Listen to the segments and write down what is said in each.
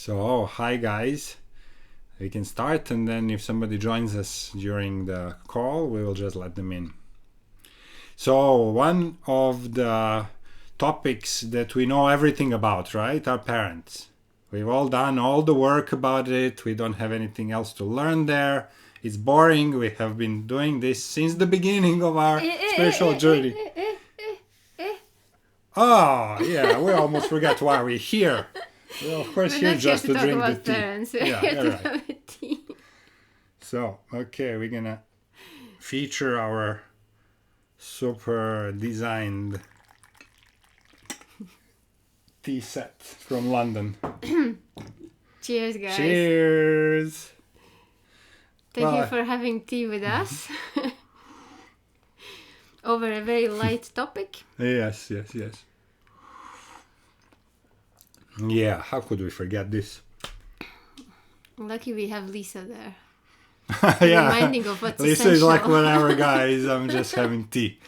So, hi guys. We can start, and then if somebody joins us during the call, we will just let them in. So, one of the topics that we know everything about, right? Our parents. We've all done all the work about it. We don't have anything else to learn there. It's boring. We have been doing this since the beginning of our spiritual journey. Oh, yeah, we almost forgot why we're here. Well, of course, We're here not just here to to talk drink the about tea. parents. We're Yeah, here you're to right. have a tea. So, okay, we're gonna feature our super designed tea set from London. Cheers, guys. Cheers! Thank Well, you for having tea with us over a very light topic. Yes. Yeah, how could we forget this? Lucky we have Lisa there. Yeah, Reminding of what's Lisa essential. is like, whatever, guys, I'm just having tea.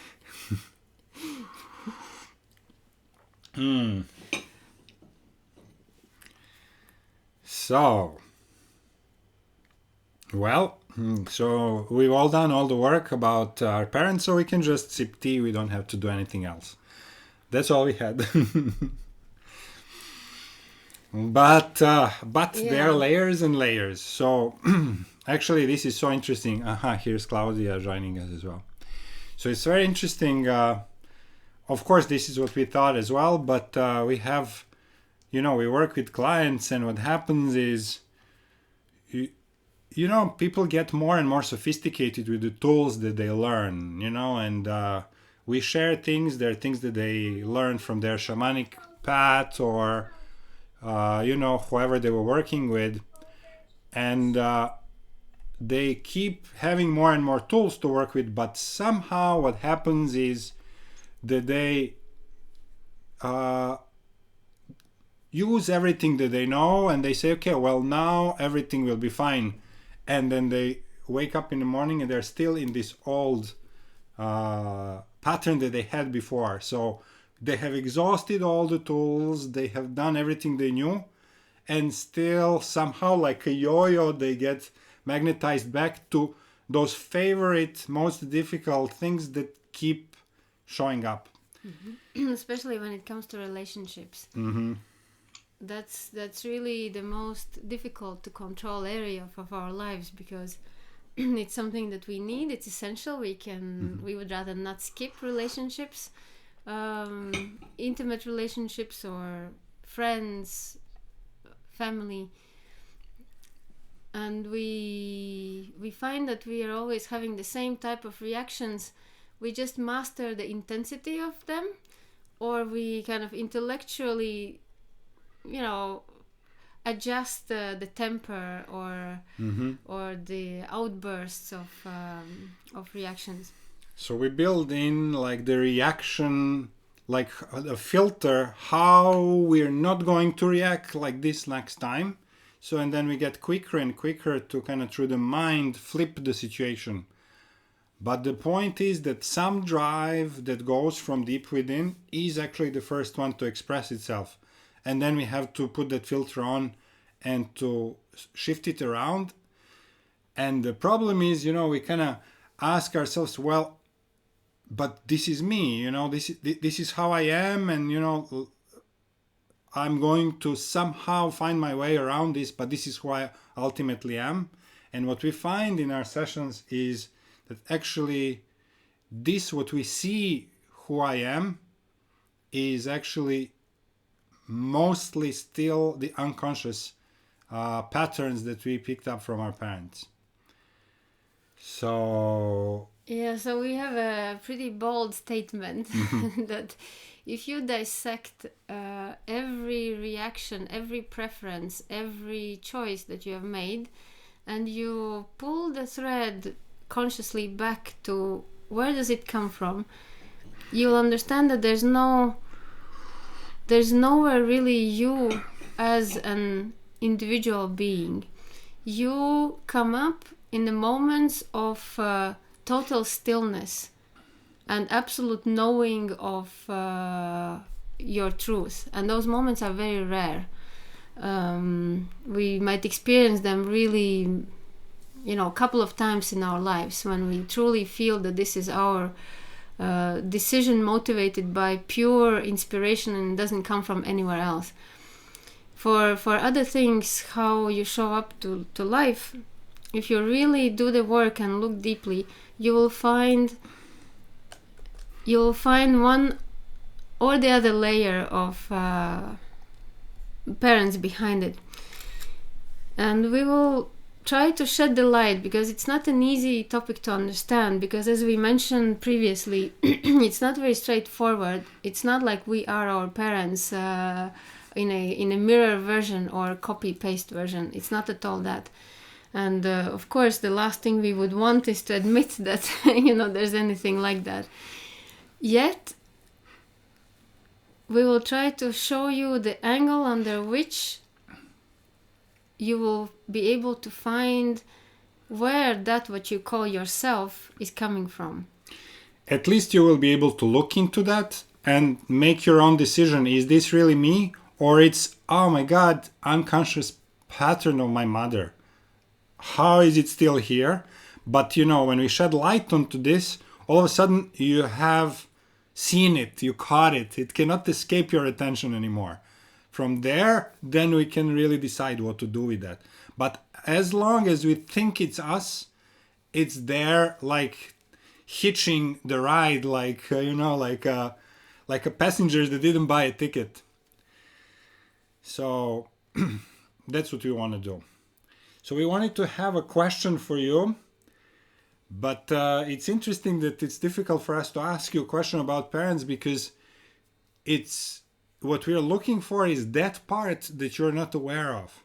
So, so we've all done all the work about our parents, so we can just sip tea. We don't have to do anything else. That's all we had. But there are layers and layers. So actually, this is so interesting. Here's Claudia joining us as well. So it's very interesting. Of course, this is what we thought as well. But we have, we work with clients, and what happens is, people get more and more sophisticated with the tools that they learn. And we share things. There are things that they learn from their shamanic path or whoever they were working with, and they keep having more and more tools to work with, but somehow what happens is that they use everything that they know, and they say, okay, well, now everything will be fine, and then they wake up in the morning and they're still in this old pattern that they had before. So they have exhausted all the tools, they have done everything they knew, and still somehow, like a yo-yo, they get magnetized back to those favorite, most difficult things that keep showing up. Mm-hmm. Especially when it comes to relationships. Mm-hmm. That's really the most difficult to control area of our lives, because it's something that we need. It's essential. We would rather not skip relationships. Intimate relationships or friends, family, and we find that we are always having the same type of reactions. We just master the intensity of them, or we kind of intellectually, adjust the temper or the outbursts of reactions. So we build in like the reaction, like a filter, how we're not going to react like this next time. So, and then we get quicker and quicker to kind of through the mind flip the situation. But the point is that some drive that goes from deep within is actually the first one to express itself. And then we have to put that filter on and to shift it around. And the problem is, we kind of ask ourselves, well, but this is me, this is how I am, and I'm going to somehow find my way around this, but this is who I ultimately am. And what we find in our sessions is that actually this, what we see who I am, is actually mostly still the unconscious patterns that we picked up from our parents. So we have a pretty bold statement that if you dissect every reaction, every preference, every choice that you have made, and you pull the thread consciously back to where does it come from, you'll understand that there's nowhere really you as an individual being. You come up in the moments of total stillness and absolute knowing of your truth, and those moments are very rare. We might experience them really, a couple of times in our lives when we truly feel that this is our decision motivated by pure inspiration and doesn't come from anywhere else. For other things, how you show up to life, if you really do the work and look deeply, you will find one or the other layer of parents behind it. And we will try to shed the light, because it's not an easy topic to understand, because as we mentioned previously, it's not very straightforward. It's not like we are our parents in a mirror version or copy paste version. It's not at all that. And of course, the last thing we would want is to admit that there's anything like that. Yet we will try to show you the angle under which you will be able to find where that what you call yourself is coming from. At least you will be able to look into that and make your own decision. Is this really me? Or it's, oh my God, unconscious pattern of my mother. How is it still here? But when we shed light onto this, all of a sudden you have seen it, you caught it. It cannot escape your attention anymore. From there, then we can really decide what to do with that. But as long as we think it's us, it's there, like hitching the ride, like a passenger that didn't buy a ticket. So that's what we want to do. So we wanted to have a question for you, but it's interesting that it's difficult for us to ask you a question about parents, because it's what we're looking for is that part that you're not aware of,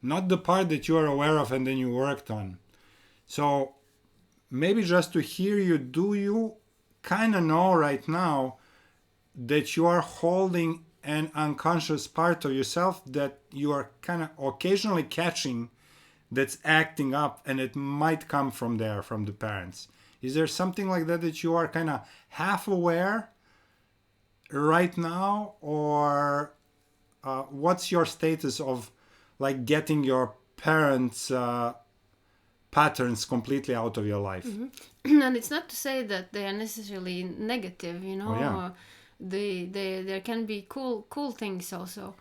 not the part that you are aware of and then you worked on. So maybe just to hear you, do you kind of know right now that you are holding an unconscious part of yourself that you are kind of occasionally catching that's acting up, and it might come from there, from the parents? Is there something like that you are kind of half aware right now, or what's your status of like getting your parents' patterns completely out of your life? Mm-hmm. And it's not to say that they are necessarily negative, Oh, yeah. There can be cool things also,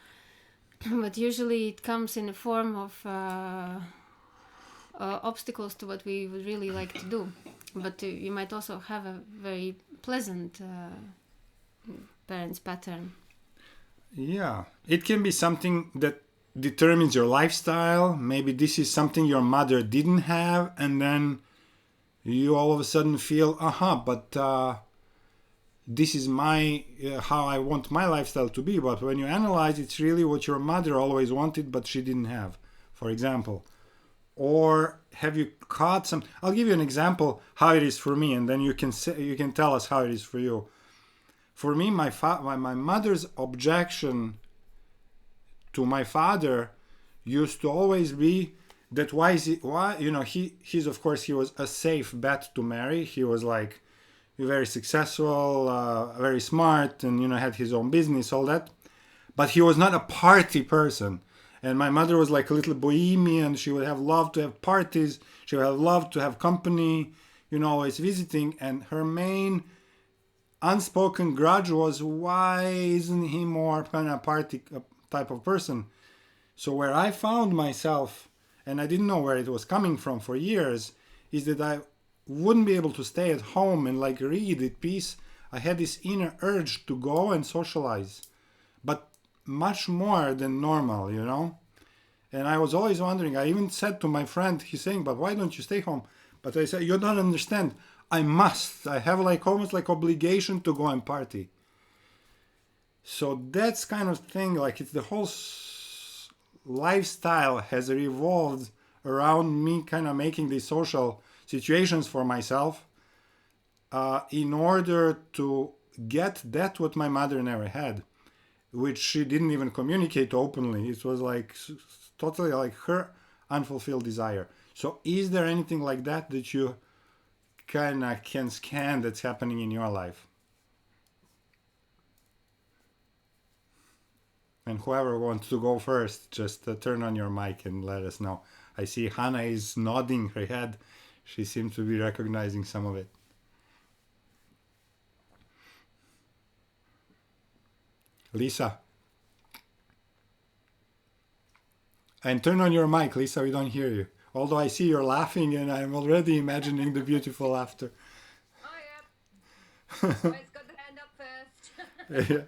but usually it comes in the form of obstacles to what we would really like to do. But you might also have a very pleasant parents pattern. Yeah, it can be something that determines your lifestyle. Maybe this is something your mother didn't have, and then you all of a sudden feel, but this is my how I want my lifestyle to be. But when you analyze, it's really what your mother always wanted, but she didn't have, for example. Or have you caught some? I'll give you an example how it is for me, and then you can tell us how it is for you. For me, my mother's objection to my father used to always be that he's of course he was a safe bet to marry. He was like very successful, very smart, and had his own business, all that. But he was not a party person. And my mother was like a little bohemian. She would have loved to have parties. She would have loved to have company, always visiting. And her main unspoken grudge was, why isn't he more kind of party type of person? So where I found myself, and I didn't know where it was coming from for years, is that I wouldn't be able to stay at home and like read at peace. I had this inner urge to go and socialize, but much more than normal, And I was always wondering, I even said to my friend, he's saying, but why don't you stay home? But I said, you don't understand. I must. I have like almost like obligation to go and party. So that's kind of thing, like it's the whole lifestyle has revolved around me kind of making these social situations for myself in order to get that what my mother never had, which she didn't even communicate openly. It was like totally like her unfulfilled desire. So is there anything like that you kind of can scan that's happening in your life? And whoever wants to go first, just turn on your mic and let us know. I see Hannah is nodding her head. She seems to be recognizing some of it. Lisa. And turn on your mic, Lisa, we don't hear you. Although I see you're laughing and I'm already imagining the beautiful laughter. Oh, yeah. Always got the hand up first. Yeah.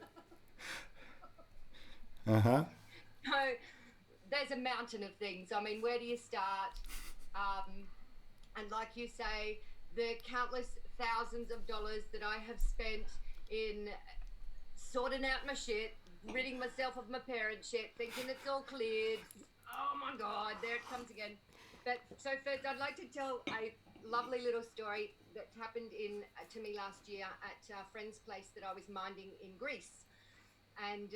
Uh-huh. So there's a mountain of things. I mean, where do you start? And like you say, the countless thousands of dollars that I have spent in sorting out my shit, ridding myself of my parent shit, thinking it's all cleared. Oh my God, there it comes again. But so first, I'd like to tell a lovely little story that happened to me last year at a friend's place that I was minding in Greece, and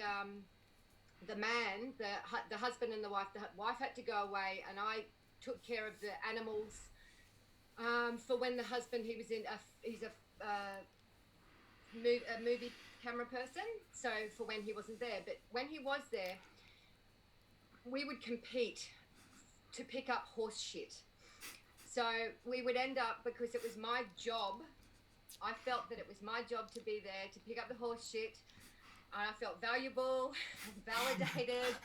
the man, the husband and the wife had to go away, and I took care of the animals for when the husband he's a movie camera person, so for when he wasn't there. But when he was there, we would compete to pick up horse shit. So we would end up, because it was my job, I felt that it was my job to be there to pick up the horse shit. And I felt valuable, validated,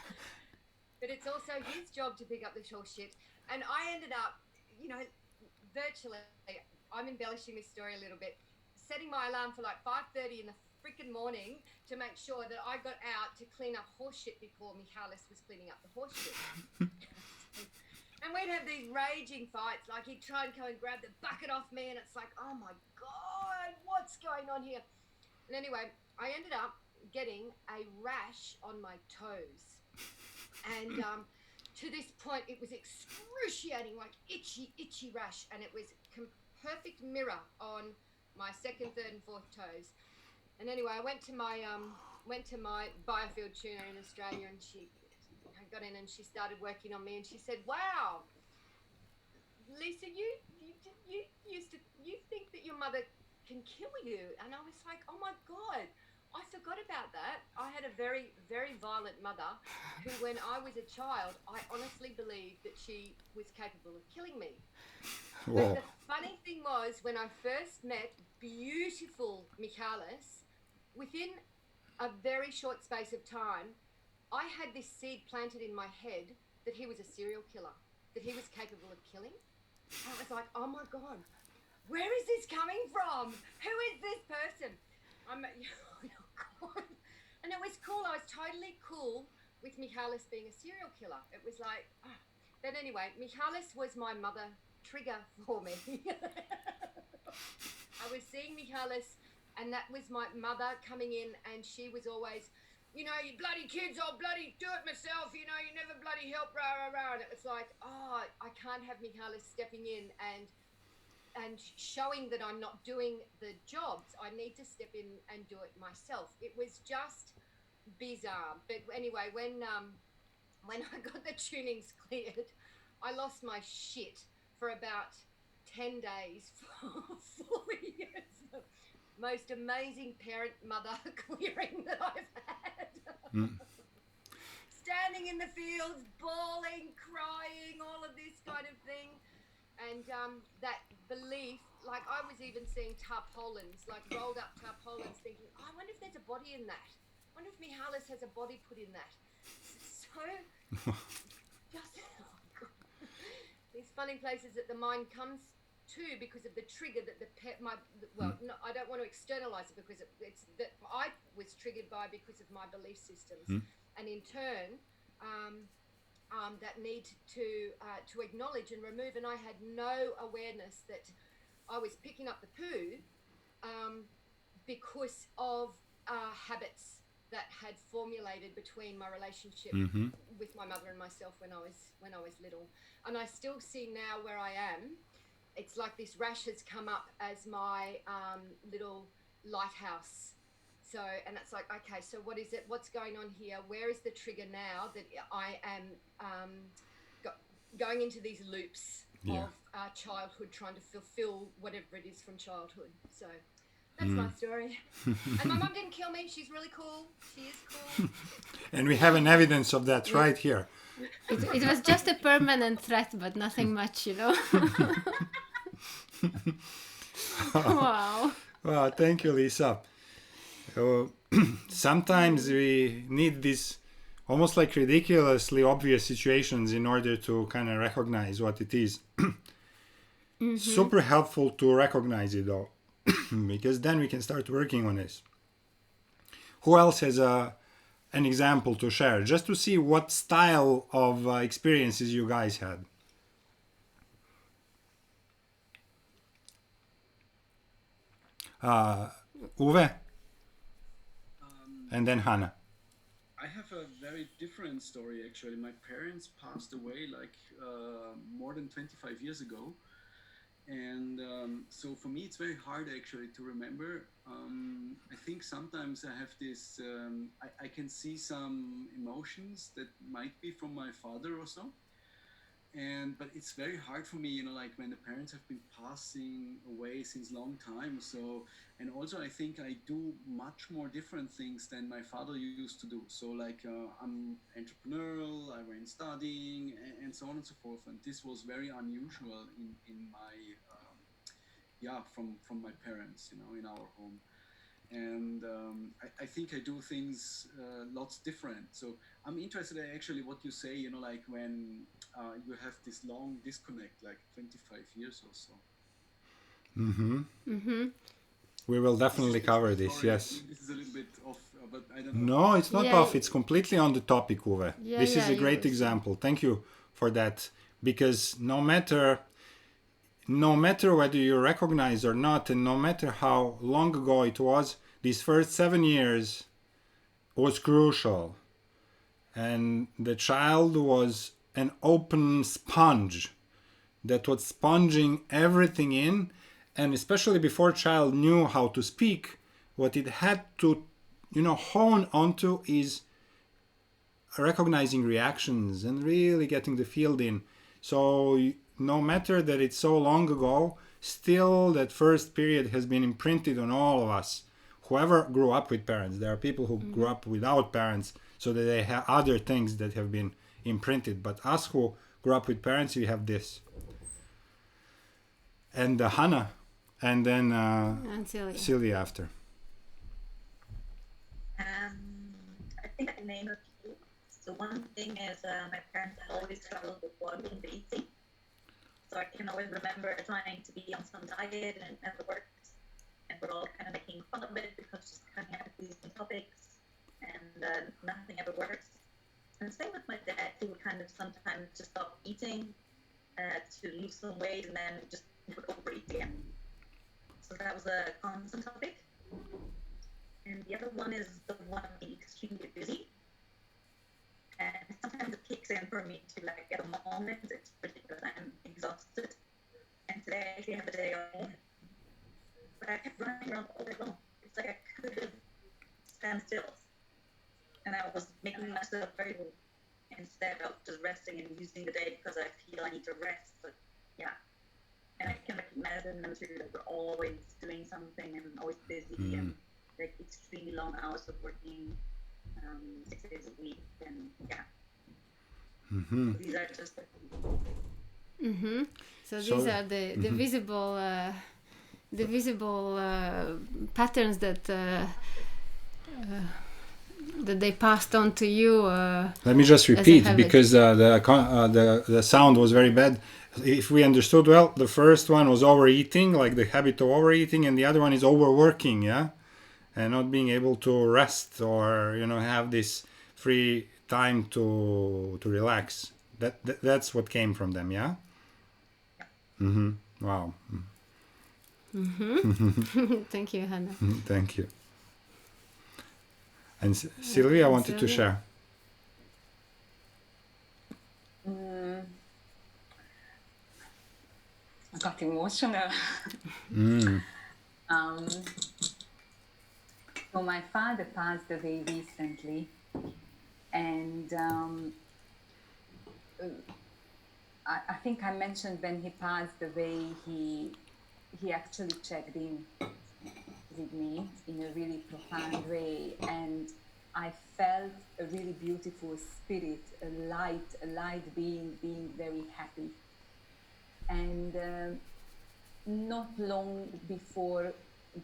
but it's also his job to pick up the horse shit. And I ended up, you know, virtually, I'm embellishing this story a little bit, setting my alarm for like 5:30 in the freaking morning to make sure that I got out to clean up horse shit before Michalis was cleaning up the horse shit. And we'd have these raging fights. Like, he'd try and come and grab the bucket off me, and it's like, oh my God, what's going on here? And anyway, I ended up getting a rash on my toes. And to this point, it was excruciating, like itchy rash. And it was perfect mirror on my second, third, and fourth toes. And anyway, I went to my biofield tuner in Australia, and I got in and she started working on me, and she said, "Wow, Lisa, you think that your mother can kill you?" And I was like, "Oh my God, I forgot about that." I had a very, very violent mother who, when I was a child, I honestly believed that she was capable of killing me. But Whoa. the funny thing was, when I first met beautiful Michalis, within a very short space of time, I had this seed planted in my head that he was a serial killer, that he was capable of killing. And I was like, oh my God, where is this coming from? Who is this person? Oh God. And it was cool. I was totally cool with Michalis being a serial killer. It was like, oh. But anyway, Michalis was my mother trigger for me. I was seeing Michalis, and that was my mother coming in, and she was always, you know, you bloody kids, I'll bloody do it myself, you know, you never bloody help, rah, rah, rah. And it was like, oh, I can't have Michalis stepping in and showing that I'm not doing the jobs. I need to step in and do it myself. It was just bizarre. But anyway, when I got the tunings cleared, I lost my shit for about 10 days for 4 years. Most amazing parent-mother clearing that I've had. Mm. Standing in the fields, bawling, crying, all of this kind of thing. And that belief, like I was even seeing tarpaulins, like rolled up tarpaulins, thinking, oh, I wonder if there's a body in that. I wonder if Michalis has a body put in that. So, just these funny places that the mind comes to because of the trigger that no, I don't want to externalize it, because it's that I was triggered by because of my belief systems, and in turn, that need to acknowledge and remove. And I had no awareness that I was picking up the poo because of habits that had formulated between my relationship with my mother and myself when I was little. And I still see now where I am. It's like this rash has come up as my little lighthouse. So, and it's like, okay, so what is it? What's going on here? Where is the trigger now that I am going into these loops Yeah. of childhood, trying to fulfill whatever it is from childhood? So That's my story. And my mum didn't kill me. She's really cool. She is cool. And we have an evidence of that right here. It was just a permanent threat, but nothing much, you know. Wow. Well, thank you, Lisa. Sometimes we need these almost like ridiculously obvious situations in order to kind of recognize what it is. Super helpful to recognize it though, because then we can start working on this. Who else has an example to share, just to see what style of experiences you guys had? Uwe, and then Hannah. I have a very different story actually. My parents passed away like more than 25 years ago. And so for me, it's very hard actually to remember. I think sometimes I have this, I can see some emotions that might be from my father or so. But it's very hard for me, you know, like when the parents have been passing away since long time. So, and also I think I do much more different things than my father used to do. So like I'm entrepreneurial, I went studying and so on and so forth. And this was very unusual in my, from my parents, you know, in our home. And I think I do things lots different. So I'm interested in actually what you say, you know, like when you have this long disconnect, like 25 years or so. We will definitely cover this, Sorry, yes. this is a little bit off, but I don't know. No, it's not Yeah. off. It's completely on the topic, Uwe. Yeah, This is yeah, a great example. Thank you for that. Because no matter whether you recognize or not, and no matter how long ago it was, these first 7 years was crucial. And the child was an open sponge that was sponging everything in. And especially before child knew how to speak, what it had to, hone onto is recognizing reactions and really getting the field in. So no matter that it's so long ago, still that first period has been imprinted on all of us. Whoever grew up with parents, there are people who grew up without parents, so that they have other things that have been imprinted. But us who grew up with parents, we have this. And Hannah, and then And Celia after. I think I can name a few. So one thing is my parents had always struggled with W&W Tea. So I can always remember trying to be on some diet and it never worked. And we're all kind of making fun of it because just coming out with these new topics and nothing ever works. And same with my dad, who would kind of sometimes just stop eating to lose some weight and then just would overeat again. So that was a constant topic. And the other one is the one being extremely busy. And sometimes it kicks in for me to like at a moment, it's ridiculous, I'm exhausted. And today I actually have a day off. But I kept running around all day long. It's like I couldn't stand still. And I was making myself very ill instead of just resting and using the day because I feel I need to rest. But yeah. And I can recognize in them too that we're always doing something and always busy and like extremely long hours of working 6 days a week. And yeah. These are just So these are the visible patterns that they passed on to you. Let me just repeat because the sound was very bad. If we understood well, the first one was overeating, like the habit of overeating, and the other one is overworking, yeah, and not being able to rest or have this free time to relax. That's what came from them, yeah. Wow. Thank you, Hannah. Thank you. And Sylvia wanted to share. I got emotional. So my father passed away recently, and I think I mentioned when he passed away, he actually checked in with me in a really profound way, and I felt a really beautiful spirit, a light being very happy. And not long before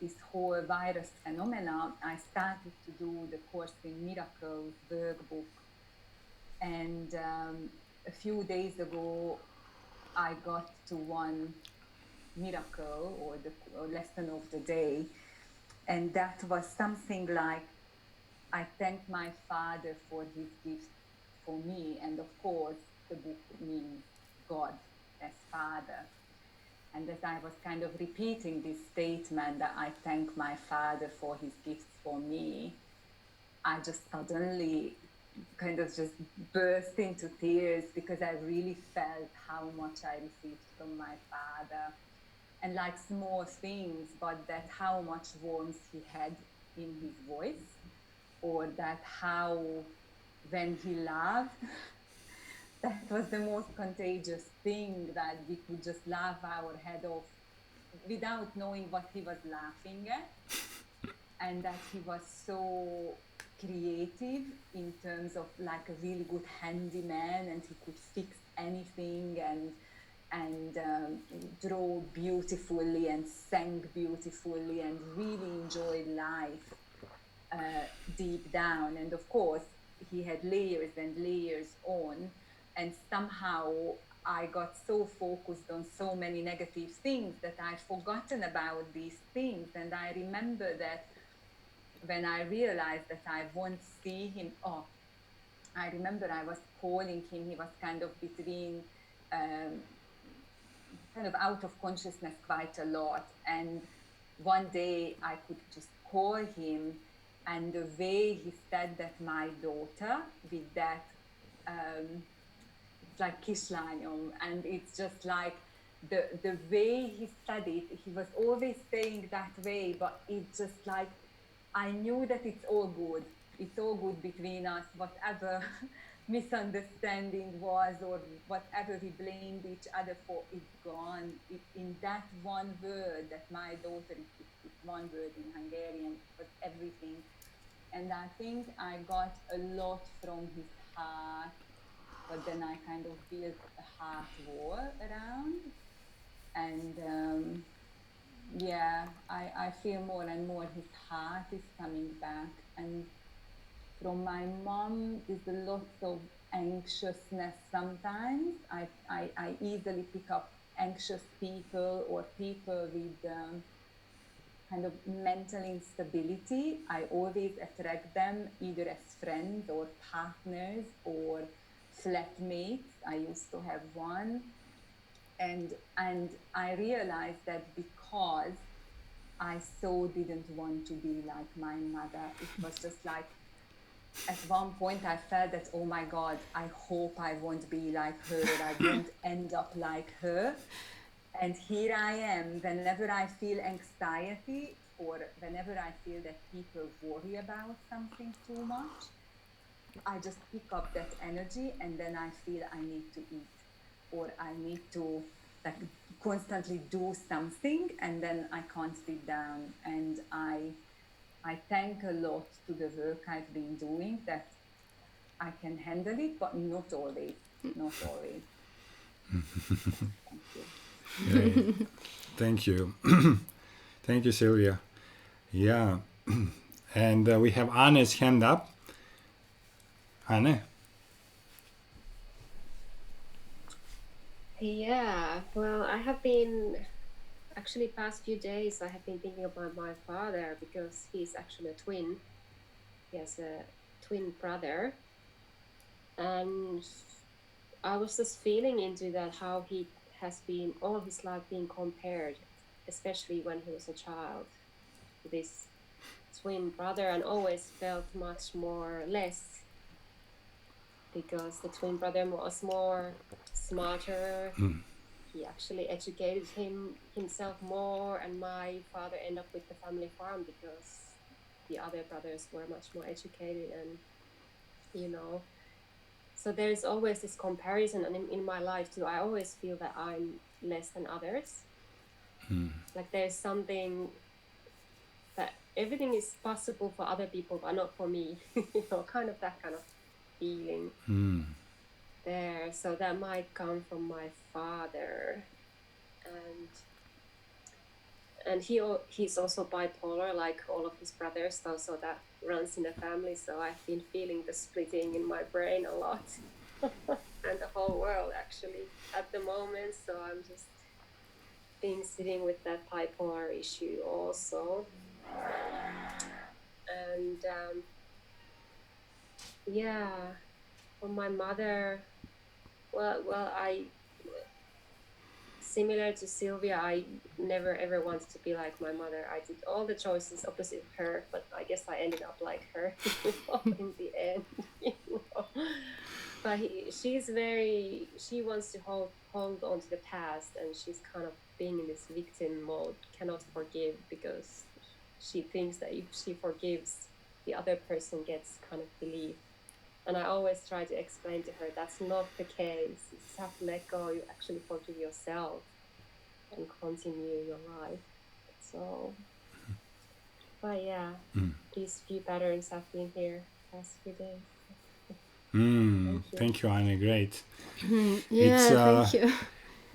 this whole virus phenomena, I started to do the Course in Miracles workbook. And a few days ago, I got to one miracle or the lesson of the day. And that was something like, I thank my Father for his gift for me. And of course, the book means God as Father. And as I was kind of repeating this statement that I thank my Father for his gifts for me, I just suddenly kind of just burst into tears because I really felt how much I received from my Father. And like small things, but that how much warmth he had in his voice, or that how when he laughed, that was the most contagious thing, that we could just laugh our head off without knowing what he was laughing at, and that he was so creative in terms of like a really good handyman, and he could fix anything and draw beautifully and sang beautifully and really enjoyed life deep down. And of course, he had layers and layers on, and somehow I got so focused on so many negative things that I'd forgotten about these things. And I remember that when I realized that I won't see him, I remember I was calling him. He was kind of between, kind of out of consciousness quite a lot. And one day I could just call him, and the way he said that my daughter with that, it's like kislányom, and it's just like the way he said it, he was always saying that way, but it's just like, I knew that it's all good. It's all good between us, whatever misunderstanding was or whatever we blamed each other for, it's gone. In that one word, that my daughter, it's one word in Hungarian, was everything. And I think I got a lot from his heart, but then I kind of built a heart wall around. And yeah, I feel more and more his heart is coming back. And from my mom is a lot of anxiousness sometimes. I easily pick up anxious people or people with kind of mental instability. I always attract them either as friends or partners or flatmates. I used to have one. And I realized that because I so didn't want to be like my mother, it was just like, at one point I felt that, oh my God, I hope I won't be like her, or I won't end up like her. And here I am, whenever I feel anxiety, or whenever I feel that people worry about something too much, I just pick up that energy, and then I feel I need to eat, or I need to like constantly do something, and then I can't sit down. And I thank a lot to the work I've been doing that I can handle it, but not always. Not always. Thank you. Yeah, thank you. Thank you, Sylvia. Yeah. And we have Anne's hand up. Anne? Yeah, well, I have been actually past few days I have been thinking about my father, because he's actually a twin. He has a twin brother, and I was just feeling into that, how he has been all his life being compared, especially when he was a child, to this twin brother, and always felt much more less, because the twin brother was more smarter. He actually educated himself more, and my father ended up with the family farm because the other brothers were much more educated, and so there's always this comparison. And in my life too, I always feel that I'm less than others. Like there's something that everything is possible for other people, but not for me. Kind of that kind of feeling there. So that might come from my father, and he's also bipolar, like all of his brothers. So that runs in the family. So I've been feeling the splitting in my brain a lot, and the whole world actually at the moment. So I'm just been sitting with that bipolar issue also, and yeah, for my mother, well, I, similar to Sylvia, I never ever wanted to be like my mother. I did all the choices opposite her, but I guess I ended up like her in the end. But she wants to hold on to the past, and she's kind of being in this victim mode, cannot forgive, because she thinks that if she forgives, the other person gets kind of relief. And I always try to explain to her that's not the case. You just have to let go. You actually forgive yourself and continue your life. So, but yeah, these few patterns have been here past few days. Thank you, Annie. Great. Thank you.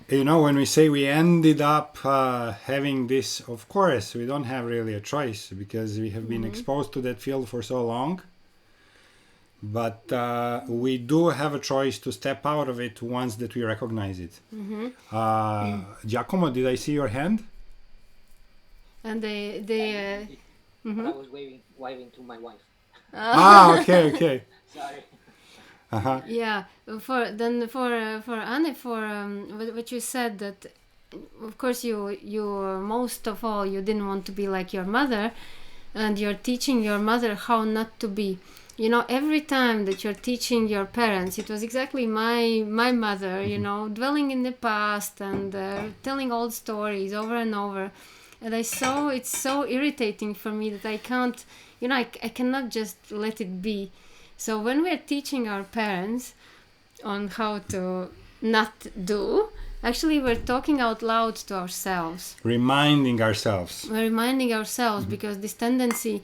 When we say we ended up having this, of course, we don't have really a choice because we have been exposed to that field for so long. But we do have a choice to step out of it once that we recognize it. Giacomo, did I see your hand? And they But I was waving to my wife. Okay. Sorry. Yeah, for Anne, for what you said, that of course you most of all you didn't want to be like your mother, and you're teaching your mother how not to be. Every time that you're teaching your parents, it was exactly my mother, dwelling in the past and telling old stories over and over. And it's so irritating for me that I can't, I cannot just let it be. So when we're teaching our parents on how to not do, actually we're talking out loud to ourselves. Reminding ourselves. We're reminding ourselves because this tendency,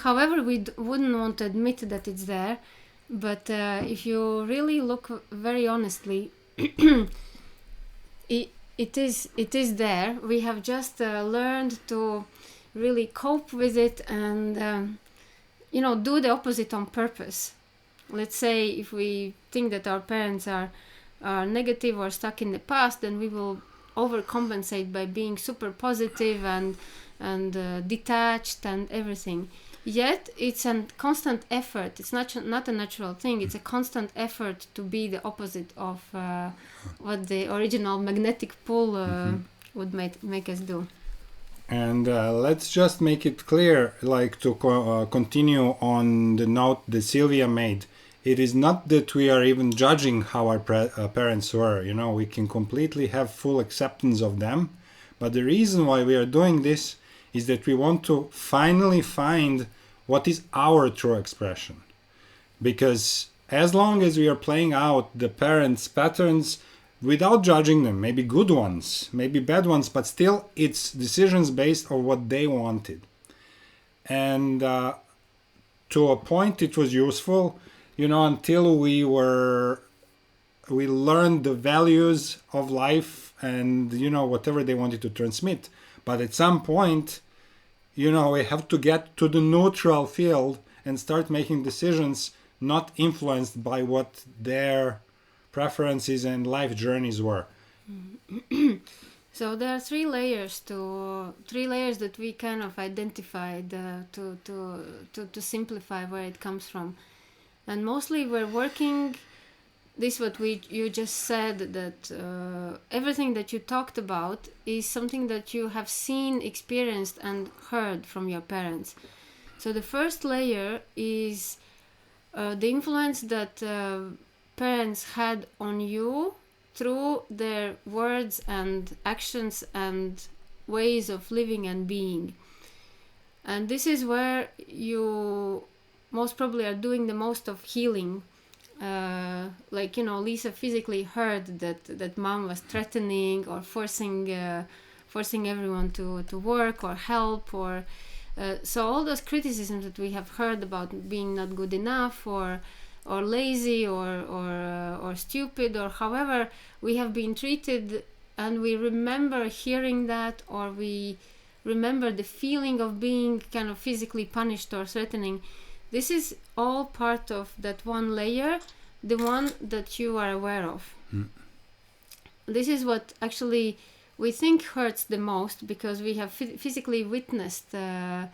however, we wouldn't want to admit that it's there, but if you really look very honestly, it is there. We have just learned to really cope with it and do the opposite on purpose. Let's say if we think that our parents are negative or stuck in the past, then we will overcompensate by being super positive and detached and everything. Yet it's a constant effort. It's not a natural thing. It's a constant effort to be the opposite of what the original magnetic pull would make us do. And let's just make it clear, like to continue on the note that Sylvia made. It is not that we are even judging how our parents were. We can completely have full acceptance of them. But the reason why we are doing this is that we want to finally find what is our true expression. Because as long as we are playing out the parents' patterns without judging them, maybe good ones, maybe bad ones, but still it's decisions based on what they wanted. And to a point it was useful, until we learned the values of life and, whatever they wanted to transmit. But at some point, we have to get to the neutral field and start making decisions not influenced by what their preferences and life journeys were. So there are three layers that we kind of identified to simplify where it comes from. And mostly we're working this what you just said, that everything that you talked about is something that you have seen, experienced and heard from your parents. So the first layer is the influence that parents had on you through their words and actions and ways of living and being. And this is where you most probably are doing the most of healing. Lisa physically heard that mom was threatening or forcing everyone to work or help, or So all those criticisms that we have heard about being not good enough or lazy or stupid or however we have been treated, and we remember hearing that, or we remember the feeling of being kind of physically punished or threatening. This is all part of that one layer, the one that you are aware of. This is what actually we think hurts the most, because we have physically witnessed the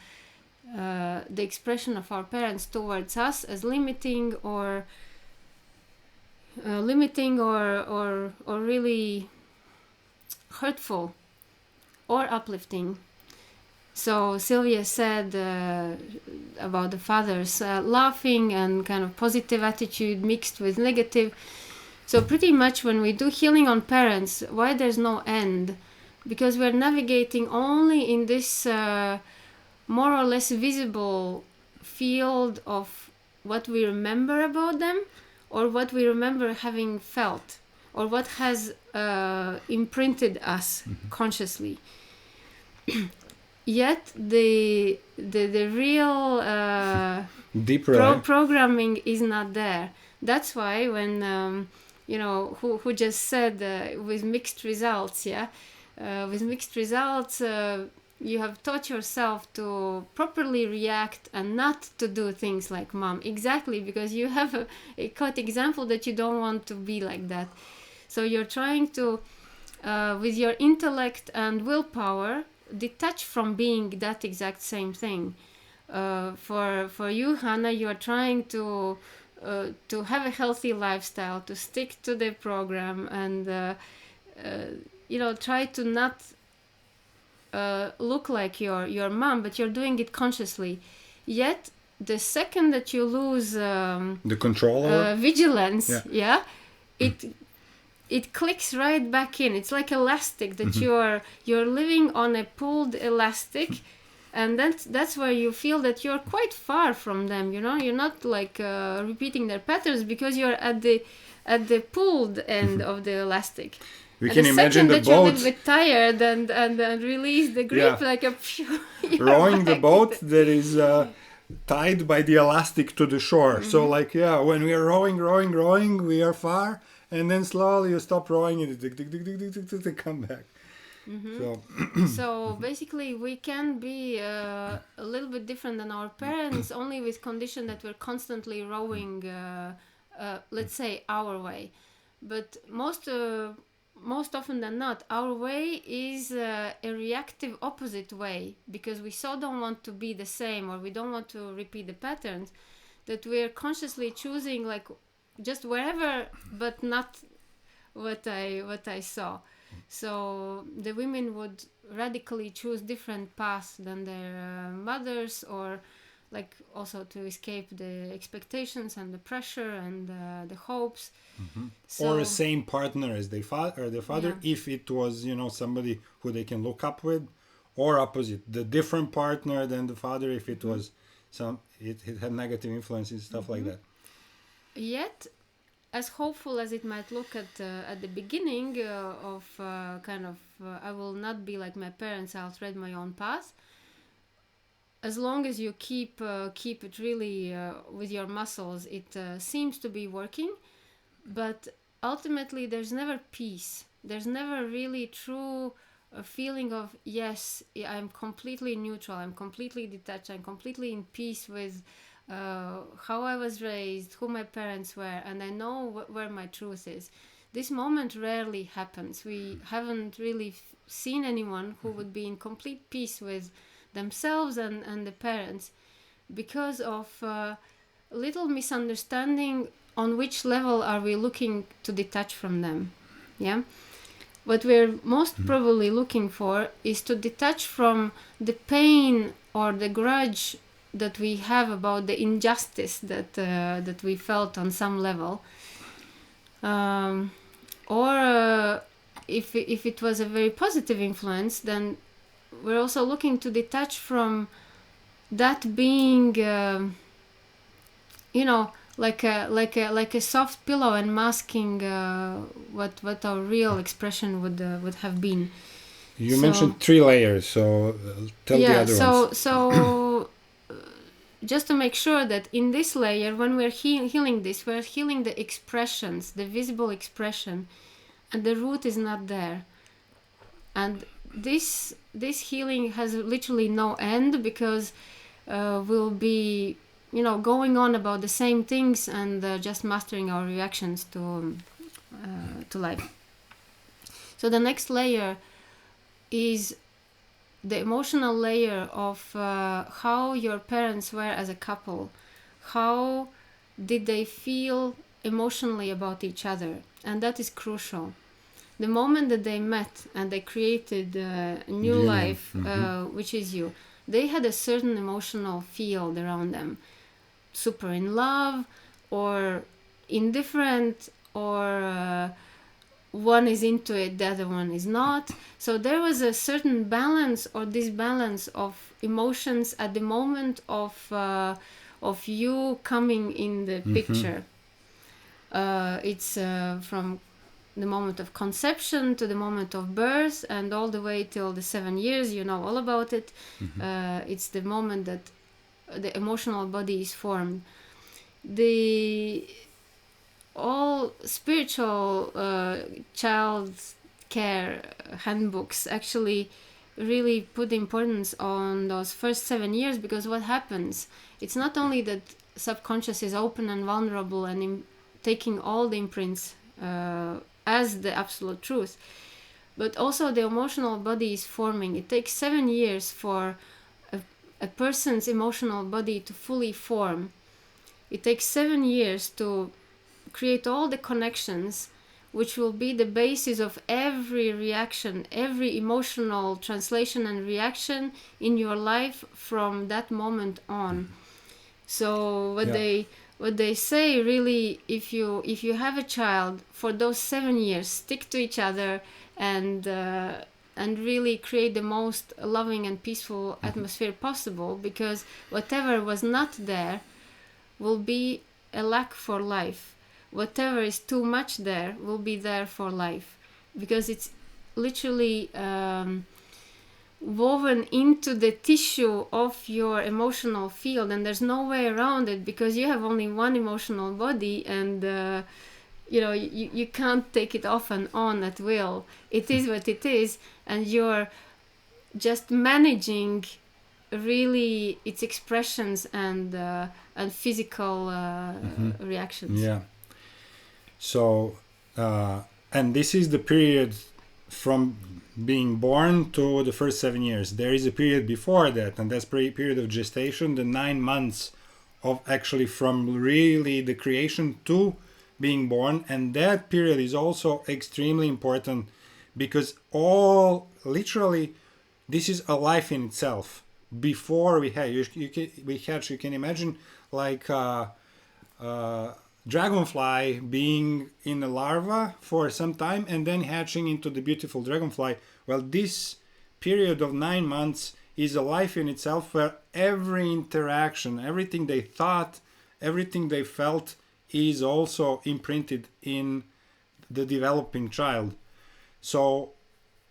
expression of our parents towards us as limiting or really hurtful or uplifting. So Sylvia said about the fathers laughing and kind of positive attitude mixed with negative. So pretty much when we do healing on parents, why there's no end? Because we're navigating only in this more or less visible field of what we remember about them, or what we remember having felt, or what has imprinted us consciously. Yet the real deeper programming is not there. That's why when who just said with mixed results, with mixed results, you have taught yourself to properly react and not to do things like mom. Exactly, because you have a caught example that you don't want to be like that. So you're trying to, with your intellect and willpower, detach from being that exact same thing. For you, Hannah, you are trying to have a healthy lifestyle, to stick to the program, and try to not look like your mom, but you're doing it consciously. Yet the second that you lose the control, vigilance, it clicks right back in. It's like elastic that you're living on a pulled elastic, and that's where you feel that you're quite far from them. You're not like repeating their patterns, because you're at the pulled end of the elastic. We and can the imagine the second that you're a boat little bit tired and release the grip, like a rowing the boat that is tied by the elastic to the shore. So when we are rowing, we are far, and then slowly you stop rowing and it come back. So basically we can be a little bit different than our parents, only with condition that we're constantly rowing, let's say, our way. But most often than not, our way is a reactive opposite way, because we so don't want to be the same, or we don't want to repeat the patterns, that we're consciously choosing like just wherever, but not what I saw. So the women would radically choose different paths than their mothers, or like also to escape the expectations and the pressure and the hopes. So, or a same partner as their father, if it was somebody who they can look up with, or opposite, the different partner than the father, if it was it had negative influences, stuff like that. Yet, as hopeful as it might look at the beginning of I will not be like my parents, I'll tread my own path. As long as you keep it really with your muscles, it seems to be working. But ultimately, there's never peace. There's never really true feeling of, yes, I'm completely neutral, I'm completely detached, I'm completely in peace with how I was raised, who my parents were, and I know where my truth is. This moment rarely happens. We haven't really seen anyone who would be in complete peace with themselves and the parents, because of little misunderstanding on which level are we looking to detach from them. What we're most probably looking for is to detach from the pain or the grudge that we have about the injustice that we felt on some level, or if it was a very positive influence, then we're also looking to detach from that being like a soft pillow and masking what our real expression would have been. You mentioned 3 layers, so tell the other ones. So just to make sure that in this layer, when we're healing this, we're healing the expressions, the visible expression, and the root is not there. And this healing has literally no end, because we'll be, going on about the same things and just mastering our reactions to life. So the next layer is the emotional layer of how your parents were as a couple. How did they feel emotionally about each other? And that is crucial. The moment that they met and they created a new life, which is you, they had a certain emotional field around them. Super in love, or indifferent, or one is into it, the other one is not. So there was a certain balance or disbalance of emotions at the moment of you coming in the picture. It's from the moment of conception to the moment of birth, and all the way till the 7 years, you know all about it. It's the moment that the emotional body is formed. All spiritual child care handbooks actually really put importance on those first 7 years, because what happens, it's not only that subconscious is open and vulnerable and taking all the imprints as the absolute truth, but also the emotional body is forming. It takes 7 years for a person's emotional body to fully form. It takes 7 years to create all the connections which will be the basis of every reaction, every emotional translation and reaction in your life from that moment on. So what they say, really, if you have a child, for those 7 years, stick to each other and really create the most loving and peaceful atmosphere possible, because whatever was not there will be a lack for life. Whatever is too much there will be there for life, because it's literally woven into the tissue of your emotional field, and there's no way around it, because you have only one emotional body, and you can't take it off and on at will. It is what it is, and you're just managing really its expressions and physical reactions. Yeah. So, and this is the period from being born to the first 7 years. There is a period before that, and that's period of gestation, the 9 months of actually from really the creation to being born. And that period is also extremely important, because literally, this is a life in itself. Before we hatch, you can imagine like dragonfly being in a larva for some time and then hatching into the beautiful dragonfly. Well, this period of 9 months is a life in itself, where every interaction, everything they thought, everything they felt is also imprinted in the developing child. So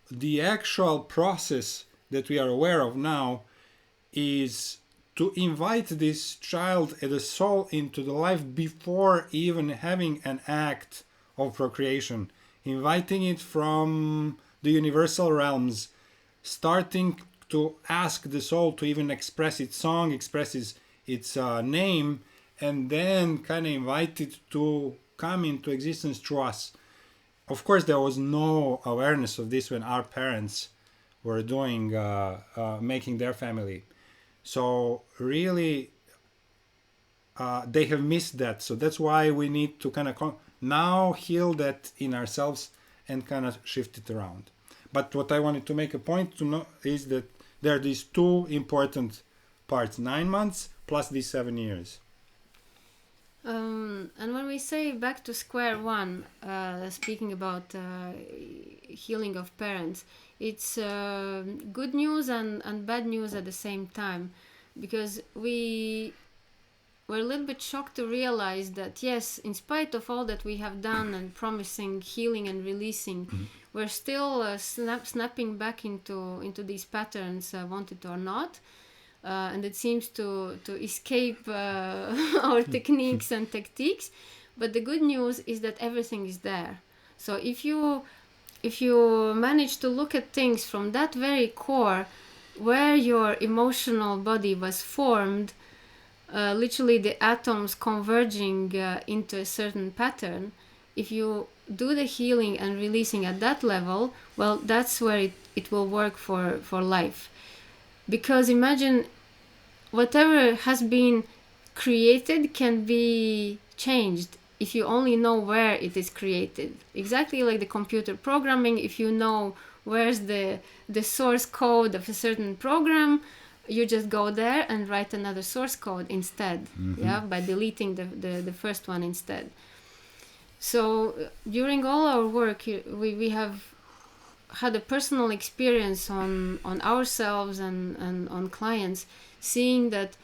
the actual process that we are aware of now is to invite this child as a soul into the life before even having an act of procreation, inviting it from the universal realms, starting to ask the soul to even express its song, express its name, and then kind of invite it to come into existence through us. Of course, there was no awareness of this when our parents were doing making their family. So really, they have missed that. So that's why we need to kind of now heal that in ourselves and kind of shift it around. But what I wanted to make a point to know is that there are these two important parts: 9 months plus these 7 years. And when we say back to square one, speaking about healing of parents, it's good news and bad news at the same time, because we we're a little bit shocked to realize that yes, in spite of all that we have done and promising healing and releasing, we're still snapping back into these patterns, wanted or not. And it seems to escape our techniques and tactics. But the good news is that everything is there. So if you manage to look at things from that very core, where your emotional body was formed, literally the atoms converging into a certain pattern, if you do the healing and releasing at that level, well, that's where it will work for life. Because imagine, whatever has been created can be changed if you only know where it is created. Exactly like the computer programming, if you know where's the source code of a certain program, you just go there and write another source code instead, by deleting the first one instead. So during all our work, we have had a personal experience on ourselves and on clients, seeing that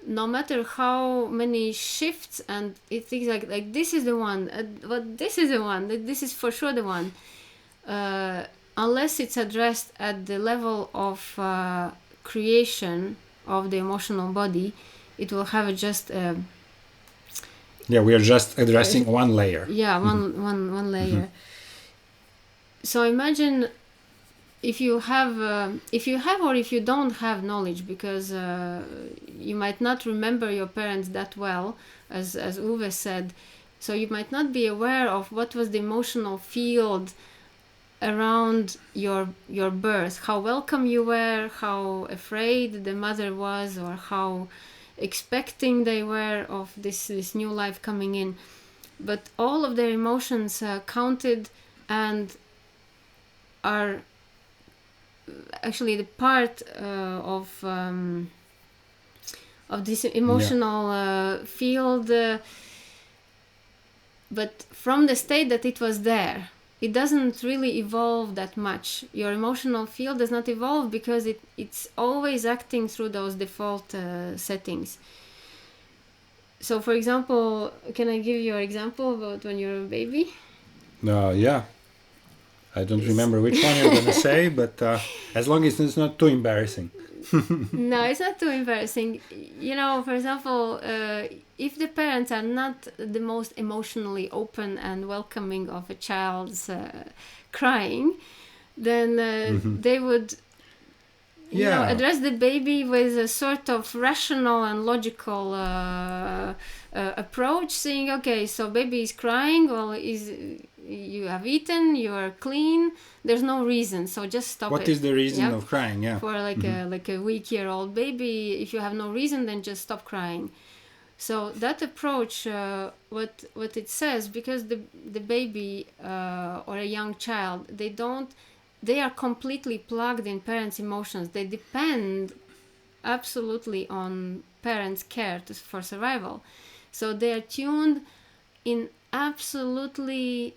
no matter how many shifts and it things like this is the one, this is the one, this is for sure the one, unless it's addressed at the level of creation of the emotional body, it will have just we are just addressing one layer. One layer. So imagine if you have or if you don't have knowledge, because you might not remember your parents that well, as Uwe said, so you might not be aware of what was the emotional field around your birth, how welcome you were, how afraid the mother was, or how expecting they were of this new life coming in. But all of their emotions counted and are actually the part of this emotional field, but from the state that it was there, it doesn't really evolve that much. Your emotional field does not evolve because it's always acting through those default settings. So for example, can I give you an example about when you're a baby? I don't remember which one you're going to say, but as long as it's not too embarrassing. No, it's not too embarrassing. You know, for example, if the parents are not the most emotionally open and welcoming of a child's crying, then they would address the baby with a sort of rational and logical approach, saying, okay, so baby is crying, well, you have eaten, you are clean, there's no reason, so just stop it. What is the reason of crying? For like a week-year-old baby, if you have no reason, then just stop crying. So that approach, what it says, because the baby or a young child, they are completely plugged in parents' emotions. They depend absolutely on parents' care for survival. So they are tuned in absolutely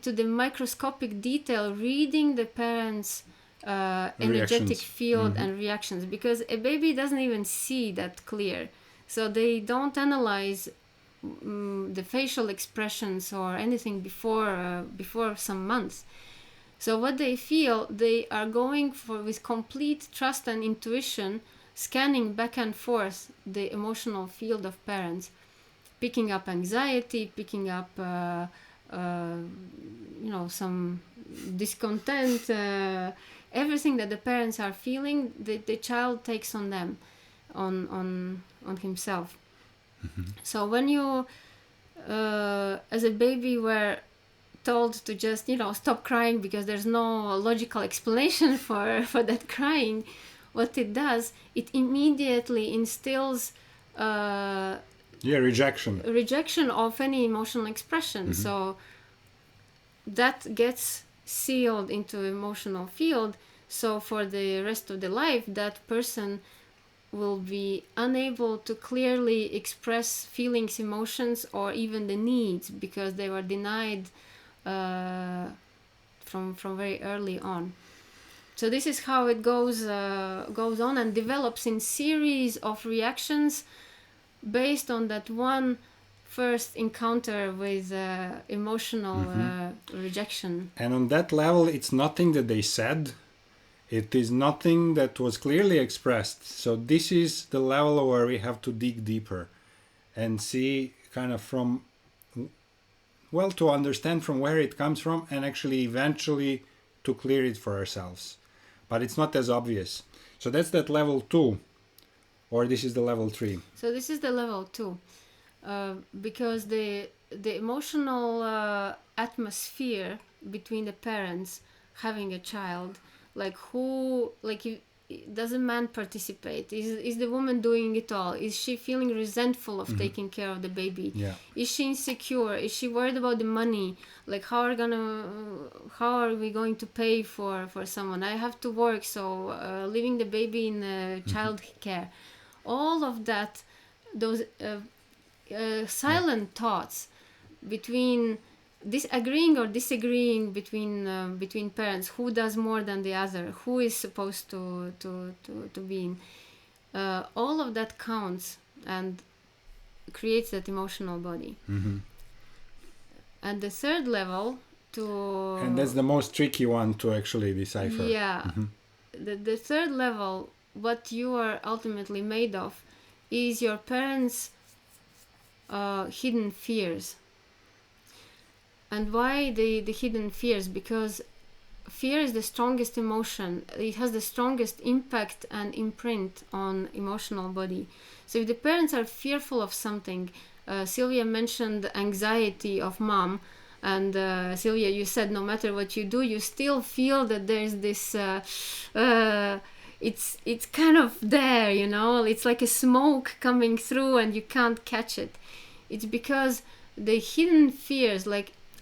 to the microscopic detail, reading the parents' energetic field and reactions, because a baby doesn't even see that clear. So they don't analyze the facial expressions or anything before some months. So what they feel, they are going for with complete trust and intuition, scanning back and forth the emotional field of parents, picking up anxiety, picking up some discontent, everything that the parents are feeling, the child takes on them, on himself. So when you as a baby were told to just stop crying because there's no logical explanation for that crying, what it does, it immediately instills rejection of any emotional expression. So that gets sealed into emotional field. So for the rest of the life, that person will be unable to clearly express feelings, emotions, or even the needs, because they were denied from very early on. So this is how it goes on and develops in series of reactions based on that one first encounter with emotional rejection. And on that level, it's nothing that they said. It is nothing that was clearly expressed. So this is the level where we have to dig deeper and see kind of from, well, to understand from where it comes from and actually eventually to clear it for ourselves. But it's not as obvious. So that's that level 2, or this is the level 3. So this is the level 2, because the emotional atmosphere between the parents having a child, like does a man participate? Is the woman doing it all? Is she feeling resentful of taking care of the baby? Yeah. Is she insecure? Is she worried about the money? Like how are we going to pay for someone? I have to work, so leaving the baby in child care. All of that, those silent thoughts between agreeing or disagreeing between parents, who does more than the other, who is supposed to be in, all of that counts and creates that emotional body. And the third level and that's the most tricky one to actually decipher. Yeah. The third level, what you are ultimately made of, is your parents' hidden fears. And why the hidden fears? Because fear is the strongest emotion. It has the strongest impact and imprint on emotional body. So if the parents are fearful of something, Sylvia mentioned anxiety of mom, and Sylvia, you said no matter what you do, you still feel that there's this it's kind of there, you know, it's like a smoke coming through and you can't catch it. It's because the hidden fears,